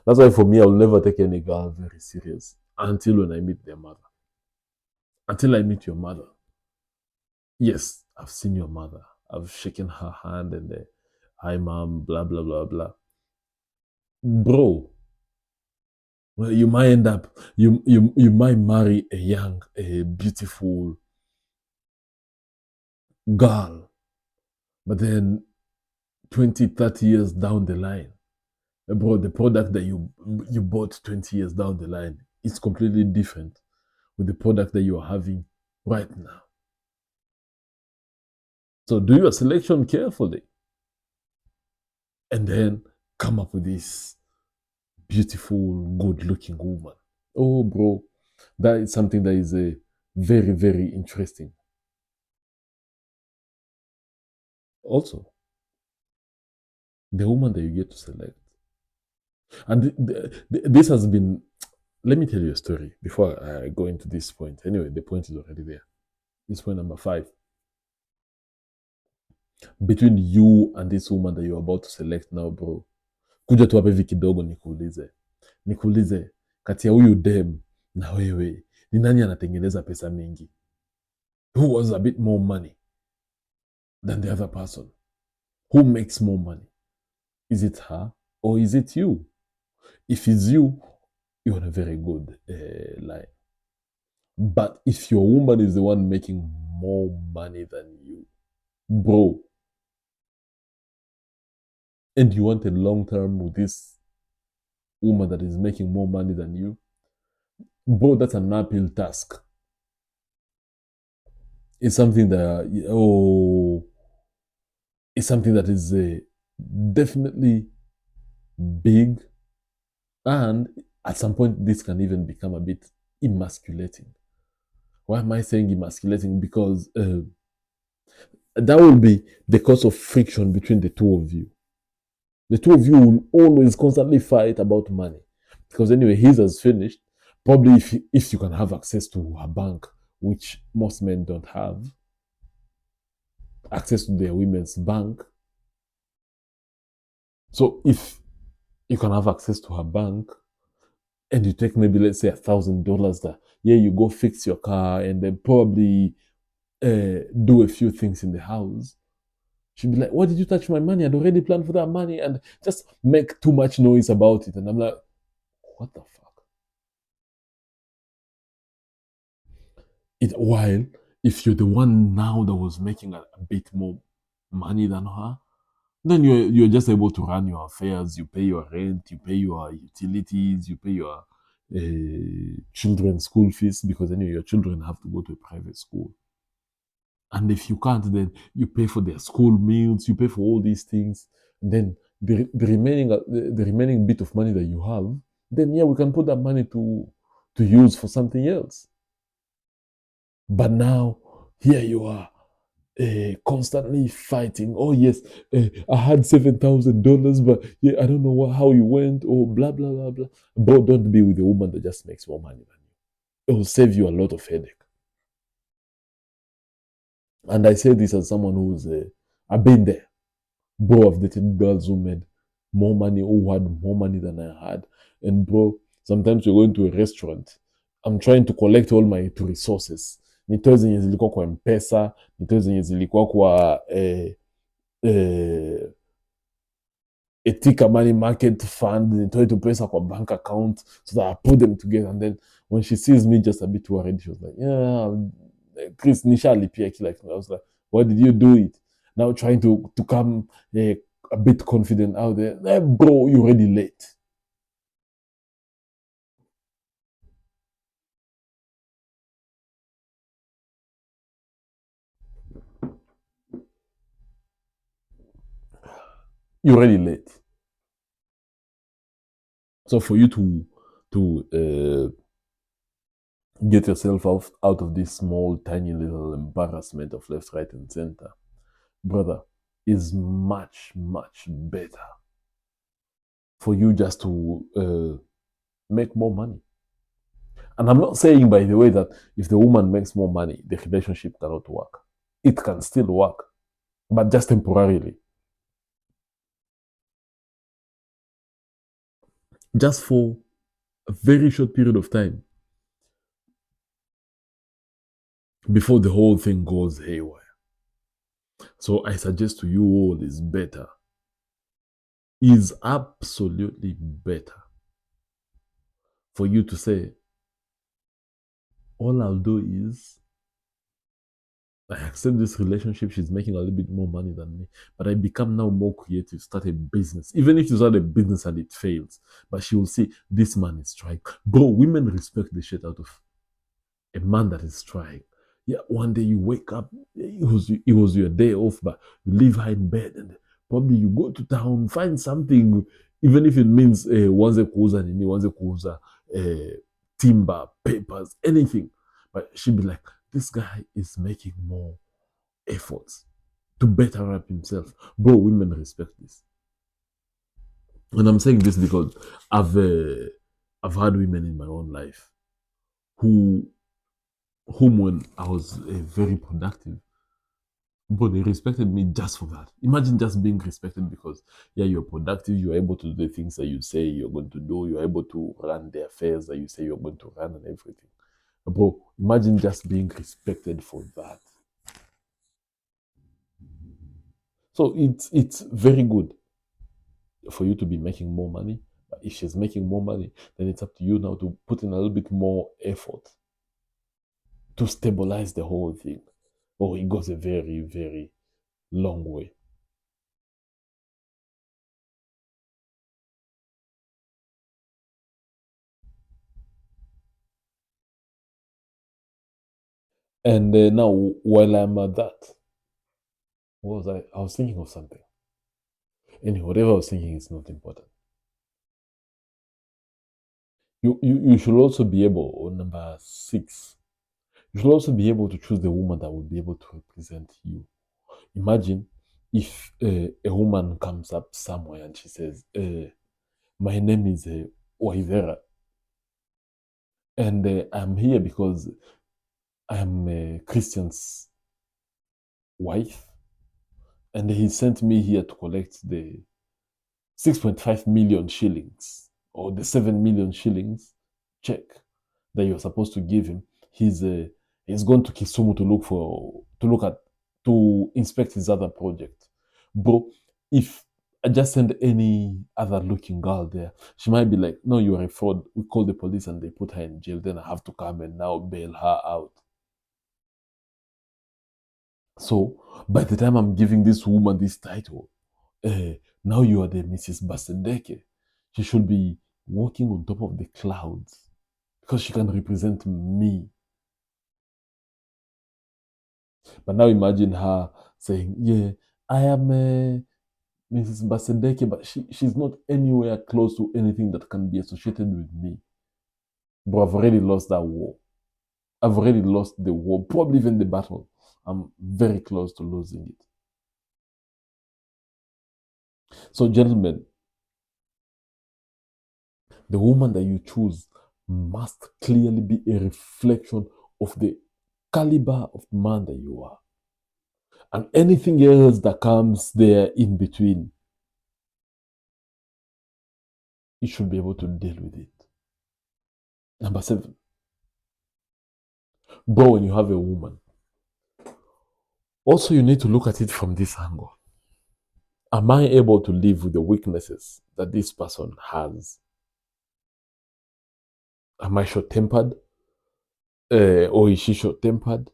That's why for me, I'll never take any girl very serious until when I meet their mother. Until I meet your mother. Yes, I've seen your mother. I've shaken her hand and hi mom, blah blah blah blah. Bro, well, you might end up you might marry a young, a beautiful girl, but then 20, 30 years down the line, bro, the product that you bought 20 years down the line is completely different with the product that you are having right now. So do your selection carefully and then come up with this beautiful, good looking woman. Oh, bro, that is something that is very, very interesting. Also, the woman that you get to select. And this has been, let me tell you a story before I go into this point. Anyway, the point is already there. This point number 5. Between you and this woman that you're about to select now, bro, kuja tu hapa hivi kidogo nikuulize, kati ya huyu dem na wewe, ni nani anatengeneza pesa mingi? Who was a bit more money than the other person? Who makes more money? Is it her or is it you? If it's you, you're on a very good line. But if your woman is the one making more money than you, bro, and you want a long term with this woman that is making more money than you, bro, that's an uphill task. It's something that, it's something that is definitely big, and at some point, this can even become a bit emasculating. Why am I saying emasculating? Because that will be the cause of friction between the two of you. The two of you will always constantly fight about money. Because anyway, his has finished. Probably if you can have access to a bank, which most men don't have, access to their women's bank. So if you can have access to her bank and you take maybe let's say $1,000 that yeah, you go fix your car and then probably do a few things in the house. She'd be like, why did you touch my money? I'd already planned for that money, and just make too much noise about it. And I'm like, what the fuck? While if you're the one now that was making a bit more money than her, then you're just able to run your affairs. You pay your rent, you pay your utilities, you pay your children's school fees, because anyway your children have to go to a private school. And if you can't, then you pay for their school meals, you pay for all these things. And then the remaining bit of money that you have, then yeah, we can put that money to use for something else. But now here you are, constantly fighting. Oh yes, I had $7,000, but yeah, I don't know how you went. Or blah blah blah blah. But don't be with a woman that just makes more money than you. It will save you a lot of headache. And I say this as someone who's I've been there. Bro, I've dated girls who made more money or who had more money than I had. And bro, sometimes you're going to a restaurant. I'm trying to collect all my resources. Nitoe zenye zilikuwa kwa mpesa, nitoe zenye zilikuwa kwa Etika Money Market Fund, nitoe tu pesa kwa bank account so that I put them together. And then when she sees me just a bit worried, she was like, yeah, Chris, nishalipia kila kitu. I was like, why did you do it? Now trying to come a bit confident out there. Bro, you're already late. You're already late. So for you to get yourself out of this small, tiny little embarrassment of left, right, and center, brother, is much, much better for you just to make more money. And I'm not saying, by the way, that if the woman makes more money, the relationship cannot work. It can still work, but just temporarily. Just for a very short period of time before the whole thing goes haywire. So I suggest to you all is better, is absolutely better for you to say, all I'll do is I accept this relationship. She's making a little bit more money than me, but I become now more creative, start a business. Even if you start a business and it fails, but she will see this man is trying. Bro, women respect the shit out of a man that is trying. Yeah, one day you wake up, it was your day off, but you leave her in bed and probably you go to town, find something, even if it means wanze kuuza nini, wanze kuuza timber, papers, anything. But she'll be like, this guy is making more efforts to better up himself. Bro, women respect this. And I'm saying this because I've had women in my own life whom when I was very productive, but they respected me just for that. Imagine just being respected because, yeah, you're productive, you're able to do the things that you say you're going to do, you're able to run the affairs that you say you're going to run and everything. Bro, imagine just being respected for that. So it's very good for you to be making more money. But if she's making more money, then it's up to you now to put in a little bit more effort to stabilize the whole thing. Oh, it goes a very, very long way. And now, while I'm at that, what was I? I was thinking of something. Anyway, whatever I was thinking is not important. You should also be able, or number 6, you should also be able to choose the woman that will be able to represent you. Imagine if a woman comes up somewhere and she says, my name is Waivera, and I'm here because I'm a Christian's wife, and he sent me here to collect the 6.5 million shillings or the 7 million shillings check that you're supposed to give him. He's gone to Kisumu to inspect his other project. Bro, if I just send any other looking girl there, she might be like, no, you are a fraud. We call the police and they put her in jail. Then I have to come and now bail her out. So by the time I'm giving this woman this title, now you are the Mrs. Basendeke. She should be walking on top of the clouds because she can represent me. But now imagine her saying, yeah, I am Mrs. Basendeke, but she's not anywhere close to anything that can be associated with me. But I've already lost that war. I've already lost the war, probably even the battle. I'm very close to losing it. So, gentlemen, the woman that you choose must clearly be a reflection of the caliber of man that you are. And anything else that comes there in between you should be able to deal with it. Number 7, bro, when you have a woman, also you need to look at it from this angle. Am I able to live with the weaknesses that this person has? Am I short tempered? Or is she short tempered?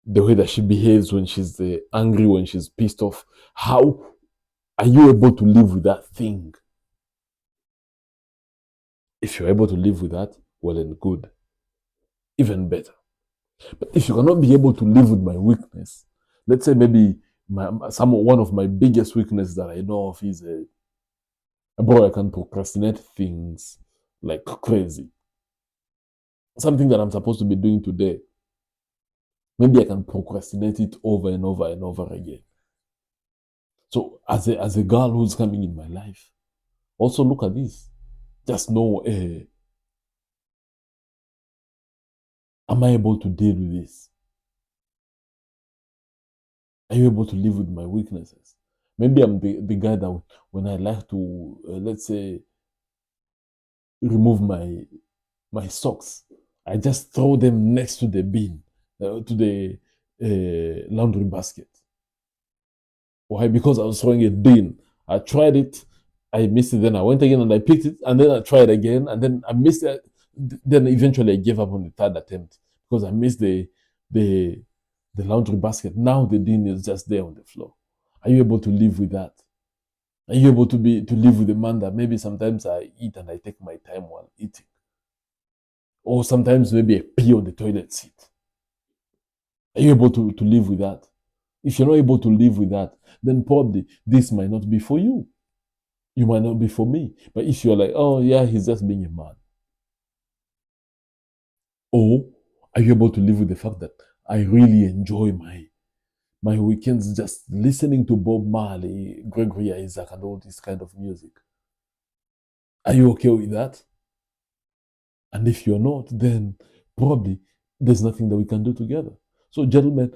The way that she behaves when she's angry, when she's pissed off, how are you able to live with that thing? If you're able to live with that, well and good. Even better. But if you cannot be able to live with my weakness, let's say maybe one of my biggest weaknesses that I know of is bro, I can procrastinate things like crazy. Something that I'm supposed to be doing today, maybe I can procrastinate it over and over and over again. So as a girl who's coming in my life, also look at this. Just know, am I able to deal with this? Are you able to live with my weaknesses? Maybe I'm the guy that when I like to, let's say, remove my socks, I just throw them next to the bin, to the laundry basket. Why? Because I was throwing it bin. I tried it, I missed it, then I went again and I picked it, and then I tried again, and then I missed it. Then eventually I gave up on the third attempt because I missed the laundry basket. Now the bin is just there on the floor. Are you able to live with that? Are you able to live with a man that maybe sometimes I eat and I take my time while eating? Or sometimes maybe I pee on the toilet seat. Are you able to live with that? If you're not able to live with that, then probably this might not be for you. You might not be for me. But if you're like, oh yeah, he's just being a man. Or are you able to live with the fact that I really enjoy my weekends just listening to Bob Marley, Gregory Isaac, and all this kind of music? Are you okay with that? And if you're not, then probably there's nothing that we can do together. So, gentlemen,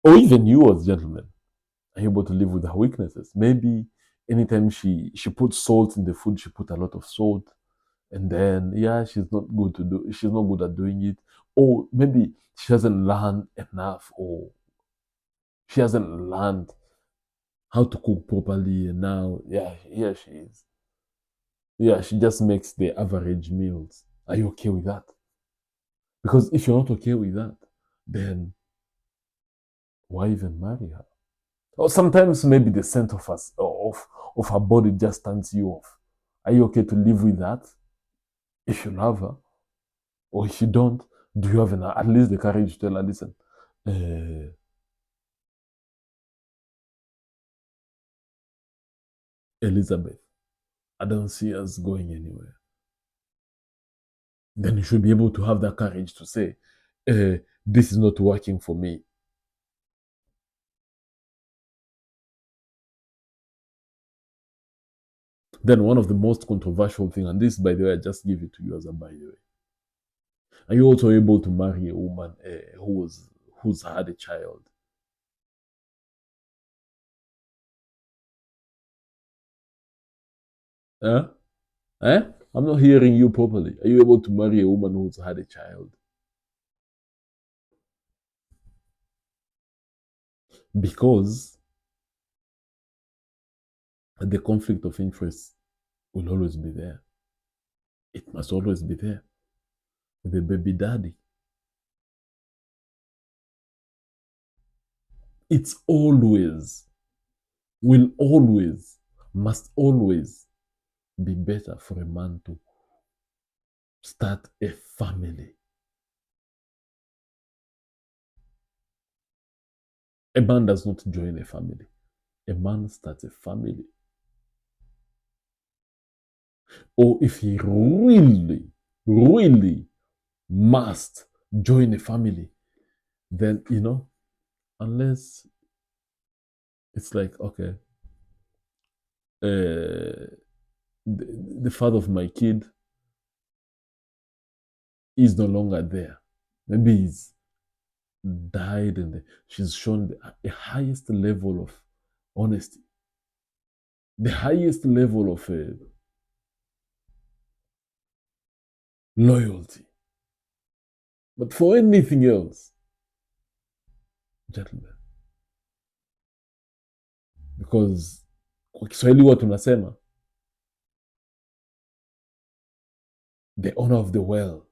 or even you as gentlemen, are able to live with her weaknesses. Maybe anytime she puts salt in the food, she put a lot of salt, and then yeah, she's not good at doing it, or maybe she hasn't learned enough, or she hasn't learned how to cook properly, and now yeah she is. Yeah, she just makes the average meals. Are you okay with that? Because if you're not okay with that, then why even marry her? Or sometimes maybe the scent of us of her body just turns you off. Are you okay to live with that? If you love her, or if you don't, do you have at least the courage to tell her, listen, uh, Elizabeth, I don't see us going anywhere. Then you should be able to have that courage to say, this is not working for me. Then one of the most controversial thing, and this, by the way, I just give it to you as a by the way. Are you also able to marry a woman who's had a child? Huh? Eh? I'm not hearing you properly. Are you able to marry a woman who's had a child? Because the conflict of interest will always be there. It must always be there. The baby daddy. It's always, will always, must always be better for a man to start a family. A man does not join a family. A man starts a family. Or if he really, really must join a family, then, unless it's like, okay, the father of my kid is no longer there. Maybe he's died and she's shown the highest level of honesty. the highest level of loyalty. But for anything else, gentlemen, because kwa Kiswahili huwa tunasema the owner of the well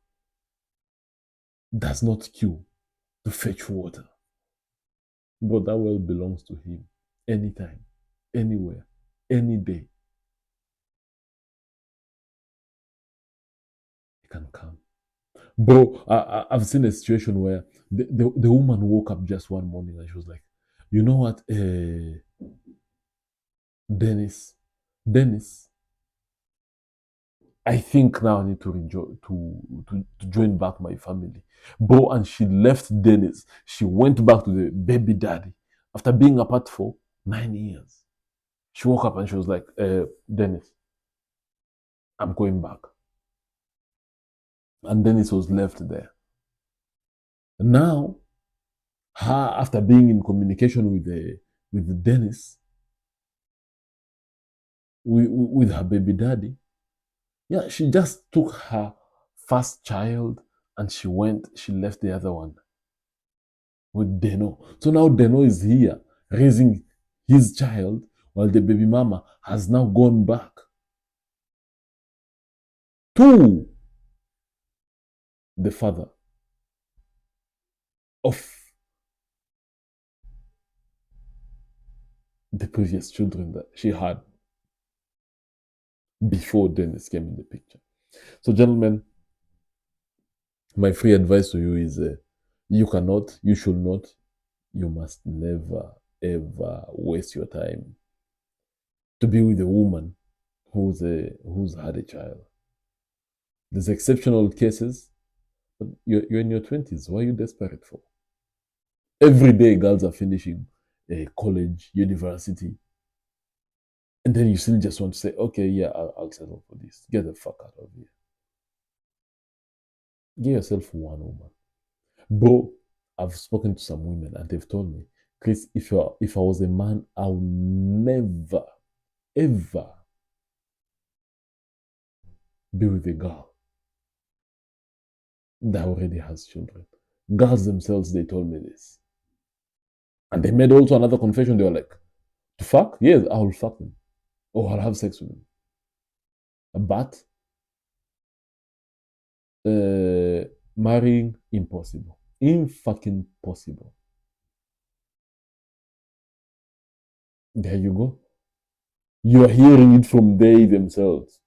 does not queue to fetch water, but that well belongs to him anytime, anywhere, any day. He can come. Bro, I've seen a situation where the woman woke up just one morning and she was like, you know what, Dennis, I think now I need to, to join back my family. Bro, and she left Dennis. She went back to the baby daddy after being apart for 9 years. She woke up and she was like, Dennis, I'm going back. And Dennis was left there. Now, her, after being in communication with Dennis, with her baby daddy, yeah, she just took her first child and she left the other one with Deno. So now Deno is here raising his child while the baby mama has now gone back to the father of the previous children that she had before Dennis came in the picture. So, gentlemen, my free advice to you is you cannot, you should not, you must never, ever waste your time to be with a woman who's had a child. There's exceptional cases, but you're in your 20s. What are you desperate for? Every day, girls are finishing college, university, and then you still just want to say, okay, yeah, I'll settle for this. Get the fuck out of here. Give yourself one woman. Bro, I've spoken to some women and they've told me, Chris, if I was a man, I'll never, ever be with a girl that already has children. Girls themselves, they told me this. And they made also another confession. They were like, to fuck? Yes, I will fuck them. Or I'll have sex with them. But marrying, impossible. Fucking possible. There you go. You are hearing it from they themselves.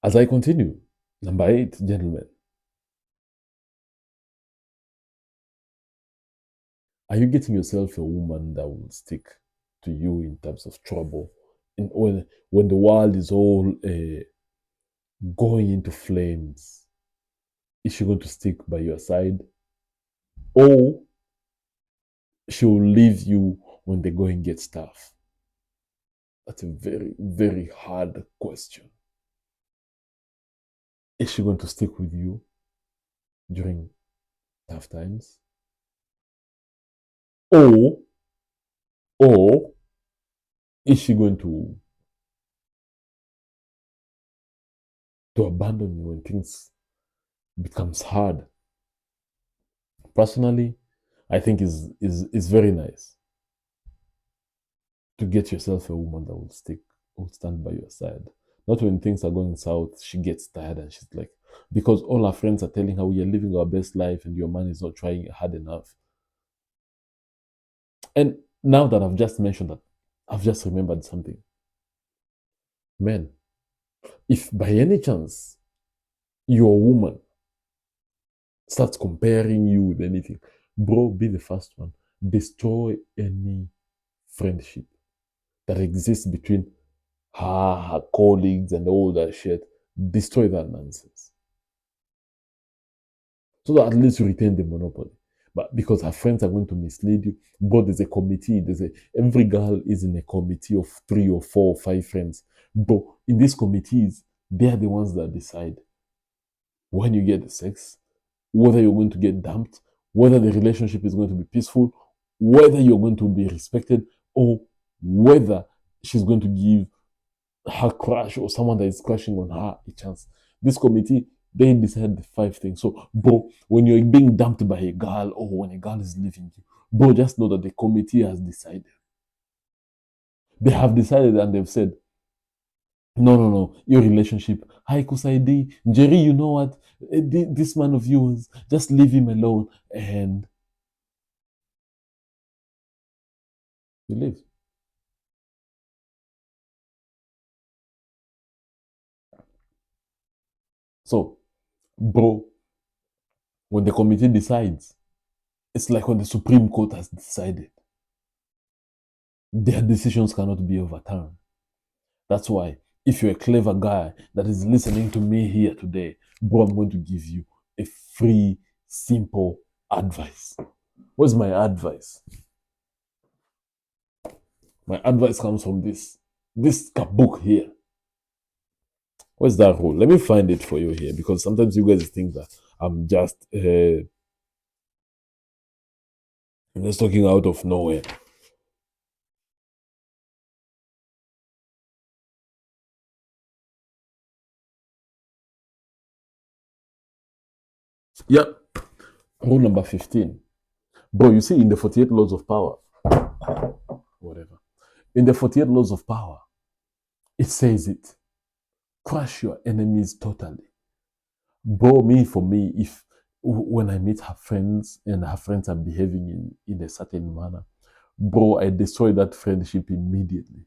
As I continue, number 8, gentlemen. Are you getting yourself a woman that will stick to you in times of trouble? And when the world is all going into flames, is she going to stick by your side? Or she will leave you when the going gets tough? That's a very, very hard question. Is she going to stick with you during tough times? Or is she going to abandon you when things becomes hard? Personally, I think is very nice to get yourself a woman that will stand by your side. Not when things are going south, she gets tired and she's like, because all her friends are telling her we are living our best life and your man is not trying hard enough. And now that I've just mentioned that, I've just remembered something. Men, if by any chance your woman starts comparing you with anything, bro, be the first one. Destroy any friendship that exists between her colleagues and all that shit. Destroy that nonsense. So that at least you retain the monopoly. But because her friends are going to mislead you, but there's a committee. Every girl is in a committee of 3 or 4 or 5 friends. But in these committees, they are the ones that decide when you get the sex, whether you're going to get dumped, whether the relationship is going to be peaceful, whether you're going to be respected or whether she's going to give her crush or someone that is crushing on her a chance. This committee, they decide the 5 things. So, bro, when you're being dumped by a girl or when a girl is leaving you, bro, just know that the committee has decided. They have decided and they've said, no, no, no, your relationship. Hi, Kusaidi. Jerry, you know what? This man of yours, just leave him alone. And you leave. So, bro, when the committee decides, it's like when the Supreme Court has decided. Their decisions cannot be overturned. That's why, if you're a clever guy that is listening to me here today, bro, I'm going to give you a free, simple advice. What's my advice? My advice comes from this book here. What's that rule? Let me find it for you here because sometimes you guys think that I'm just talking out of nowhere. Yeah, rule number 15. Bro, you see, in the 48 laws of power, whatever, in the 48 laws of power, it says it. Crush your enemies totally. Bro, for me, if when I meet her friends and her friends are behaving in a certain manner, bro, I destroy that friendship immediately.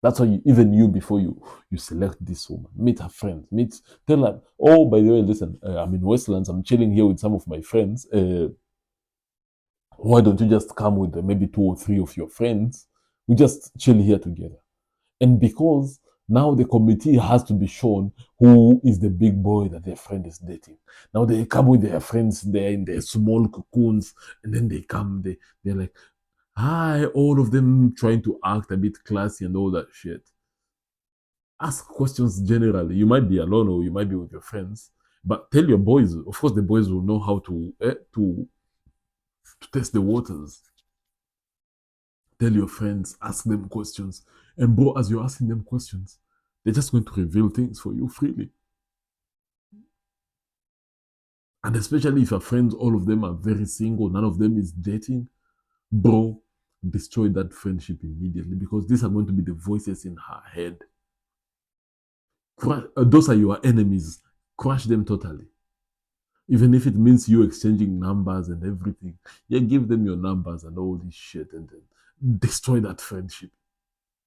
That's why even you, before you select this woman, meet her friends, tell her, oh, by the way, listen, I'm in Westlands, I'm chilling here with some of my friends. Why don't you just come with maybe 2 or 3 of your friends? We just chill here together. And because now the committee has to be shown who is the big boy that their friend is dating. Now they come with their friends there in their small cocoons, and then they're like, hi, all of them trying to act a bit classy and all that shit. Ask questions generally. You might be alone or you might be with your friends, but tell your boys. Of course, the boys will know how to test the waters. Tell your friends, ask them questions, and bro, as you're asking them questions, they're just going to reveal things for you freely. And especially if your friends, all of them are very single, none of them is dating, bro, destroy that friendship immediately because these are going to be the voices in her head. Those are your enemies. Crush them totally. Even if it means you exchanging numbers and everything, yeah, give them your numbers and all this shit and then destroy that friendship.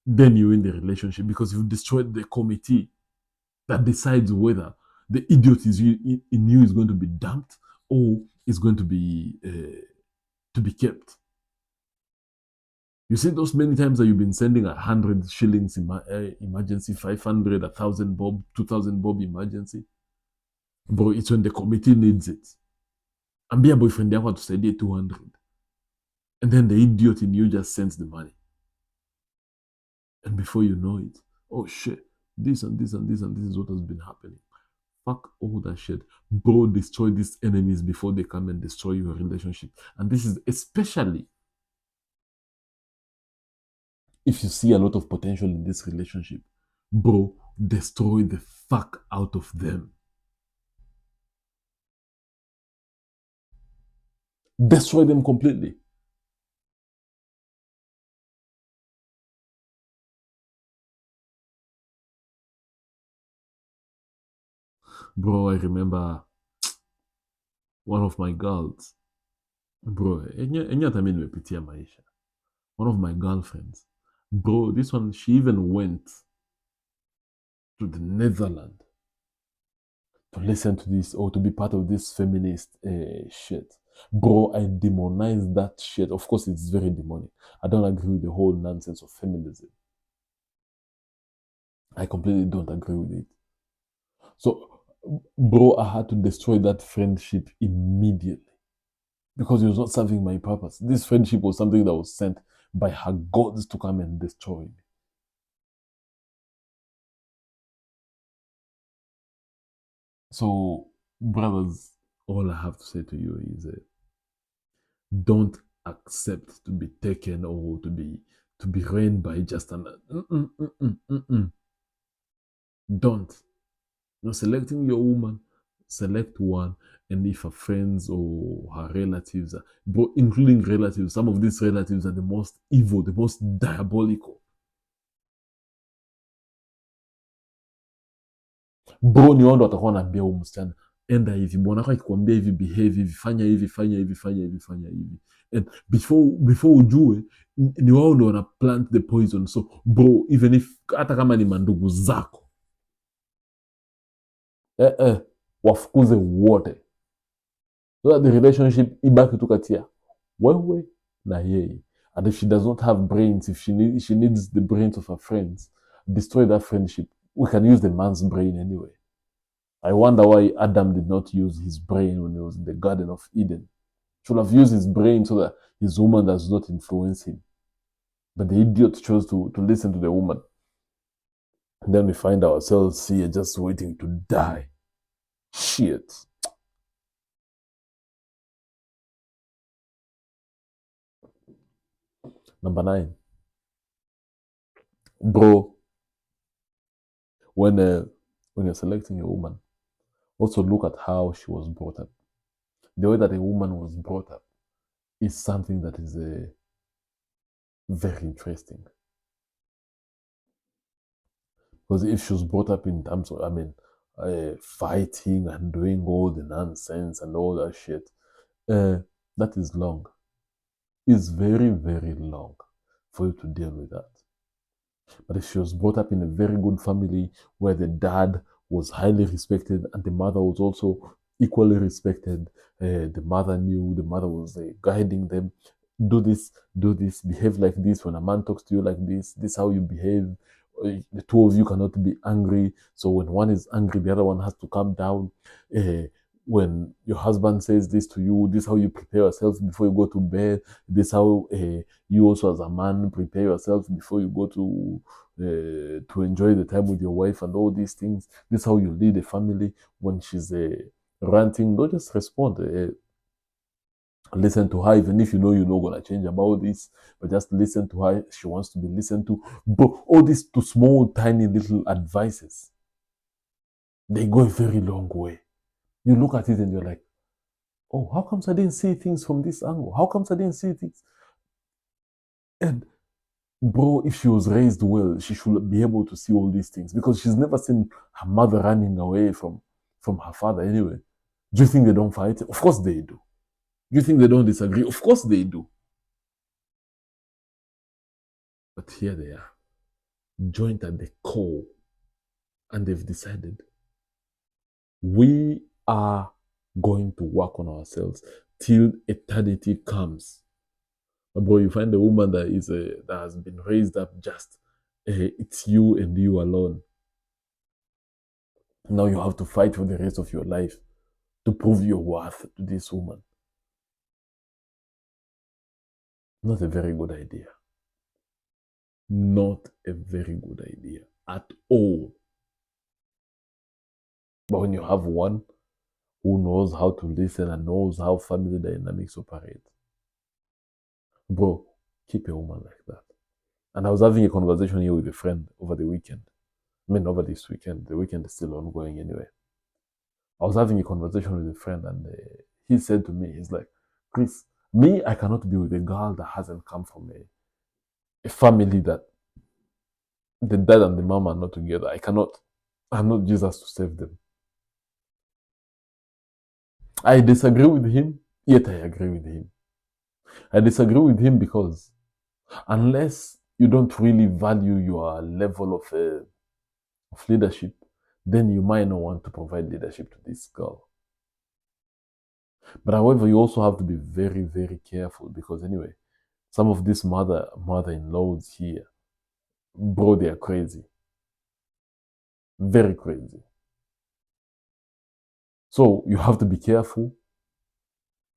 Then you win the relationship because you've destroyed the committee that decides whether the idiot in you is going to be dumped or is going to be kept. You see those many times that you've been sending 100 shillings emergency, 500, 1,000 bob, 2,000 bob emergency, bro. It's when the committee needs it. Ambia boyfriend yako atusaidie 200, and then the idiot in you just sends the money, and before you know it, oh shit, this and this and this and this is what has been happening. Fuck all that shit. Bro, destroy these enemies before they come and destroy your relationship. And this is especially if you see a lot of potential in this relationship. Bro, destroy the fuck out of them. Destroy them completely. Bro, I remember one of my girls. Bro, enye time nimepitia maisha. One of my girlfriends. Bro, this one, she even went to the Netherlands to listen to this or to be part of this feminist shit. Bro, I demonize that shit. Of course, it's very demonic. I don't agree with the whole nonsense of feminism. I completely don't agree with it. So, bro, I had to destroy that friendship immediately because it was not serving my purpose. This friendship was something that was sent by her gods to come and destroy me. So, brothers, all I have to say to you is Don't accept to be taken or to be reigned by just an don't. You're selecting your woman, select one, and if her friends or her relatives, but including relatives, some of these relatives are the most evil, the most diabolical. Bro, ni wao ndo watakuwa wanaambia huyu msichana enda hivi, bwana wako akikwambia hivi, behave hivi, fanya hivi, fanya hivi, fanya hivi, fanya hivi, and before ujue ni wao ndo wana plant the poison. So bro, even if hata kama ni mandugu zako wafukuze wote, so that the relationship ibaki tu kati ya wewe na yeye. And if she does not have brains, if she needs the brains of her friends, destroy that friendship. We can use the man's brain anyway. I wonder why Adam did not use his brain when he was in the Garden of Eden. Should have used his brain so that his woman does not influence him. But the idiot chose to listen to the woman. And then we find ourselves here just waiting to die. Shit. Number 9. Bro, when you're selecting a woman, also look at how she was brought up. The way that a woman was brought up is something that is very interesting. Because if she was brought up in terms of, fighting and doing all the nonsense and all that shit, that is long. It's very, very long for you to deal with that. But if she was brought up in a very good family where the dad was highly respected and the mother was also equally respected, the mother knew, the mother was guiding them, do this, behave like this. When a man talks to you like this is how you behave. The two of you cannot be angry. So when one is angry, the other one has to calm down. When your husband says this to you, this is how you prepare yourself before you go to bed. This is how you also as a man prepare yourself before you go to enjoy the time with your wife and all these things. This is how you lead a family. When she's ranting, don't just respond. Listen to her, even if you know you're not gonna change about this, but just listen to her. She wants to be listened to. But all these two small, tiny little advices, they go a very long way. You look at it and you're like, oh, how comes I didn't see things from this angle? How comes I didn't see things? And bro, if she was raised well, she should be able to see all these things because she's never seen her mother running away from her father anyway. Do you think they don't fight? Of course they do. Do you think they don't disagree? Of course they do. But here they are, joined at the core, and they've decided we are going to work on ourselves till eternity comes. But boy, you find a woman that is that has been raised up just it's you and you alone. Now you have to fight for the rest of your life to prove your worth to this woman. Not a very good idea. Not a very good idea at all. But when you have one who knows how to listen and knows how family dynamics operate, bro, keep a woman like that. And I was having a conversation here with a friend over the weekend. I mean, over this weekend. The weekend is still ongoing anyway. I was having a conversation with a friend, and he said to me, he's like, Chris, me, I cannot be with a girl that hasn't come from a family that the dad and the mom are not together. I cannot. I'm not Jesus to save them. I disagree with him, yet I agree with him. I disagree with him because unless you don't really value your level of leadership, then you might not want to provide leadership to this girl. But however, you also have to be very, very careful because anyway, some of these mother-in-laws here, bro, they are crazy. Very crazy. So you have to be careful.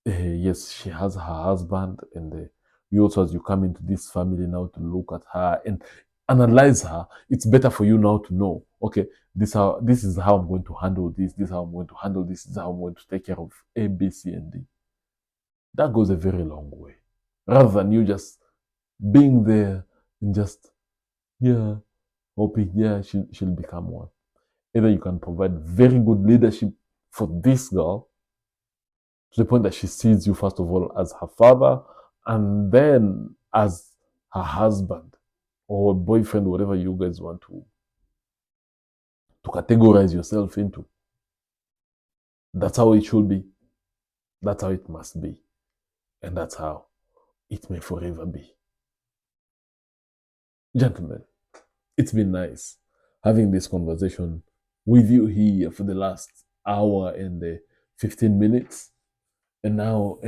Yes, she has her husband, and you also, as you come into this family now to look at her and analyze her, it's better for you now to know, okay, this is how I'm going to handle this is how I'm going to handle this is how I'm going to take care of A, B, C, and D. that goes a very long way. Rather than you just being there and just, yeah, hoping, yeah, she'll become one. Either you can provide very good leadership for this girl to the point that she sees you, first of all, as her father, and then as her husband or boyfriend, whatever you guys want to categorize yourself into. That's how it should be. That's how it must be. And that's how it may forever be. Gentlemen, it's been nice having this conversation with you here for the last hour and 15 minutes. And now,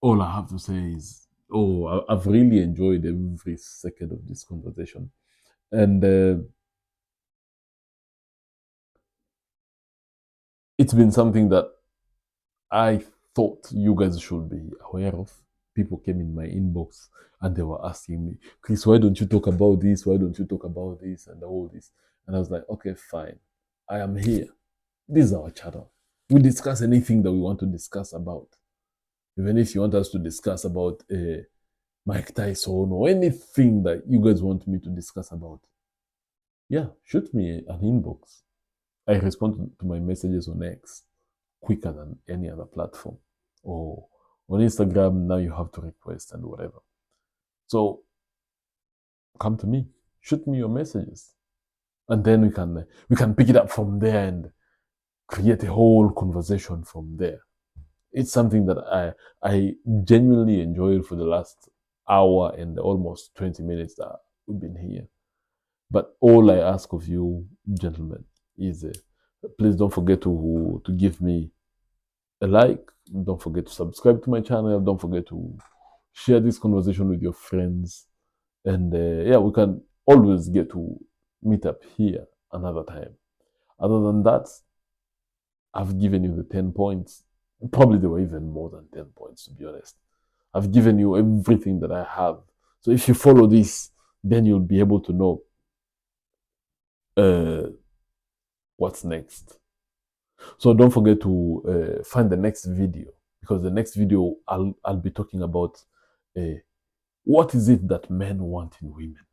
all I have to say is, I've really enjoyed every second of this conversation. And it's been something that I thought you guys should be aware of. People came in my inbox and they were asking me, Chris, why don't you talk about this? Why don't you talk about this and all this? And I was like, okay, fine. I am here. This is our channel. We discuss anything that we want to discuss about. Even if you want us to discuss about Mike Tyson or anything that you guys want me to discuss about, yeah, shoot me an inbox. I respond to my messages on X quicker than any other platform. Or on Instagram, now you have to request and whatever. So come to me, shoot me your messages, and then we can pick it up from there and create a whole conversation from there. It's something that I genuinely enjoyed for the last hour and almost 20 minutes that we've been here. But all I ask of you, gentlemen, is please don't forget to give me a like. Don't forget to subscribe to my channel. Don't forget to share this conversation with your friends. And yeah, we can always get to meet up here another time. Other than that, I've given you the 10 points. Probably there were even more than 10 points, to be honest. I've given you everything that I have. So if you follow this, then you'll be able to know what's next. So don't forget to find the next video, because the next video I'll be talking about what is it that men want in women.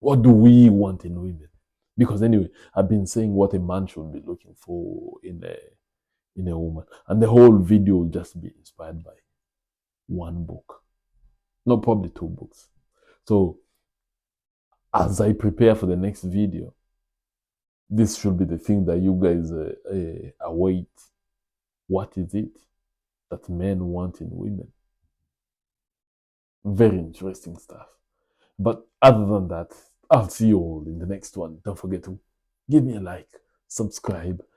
What do we want in women? Because anyway, I've been saying what a man should be looking for in a woman, and the whole video will just be inspired by one book, not probably two books. So as I prepare for the next video, this should be the thing that you guys await. What is it that men want in women? Very interesting stuff. But other than that, I'll see you all in the next one. Don't forget to give me a like, subscribe,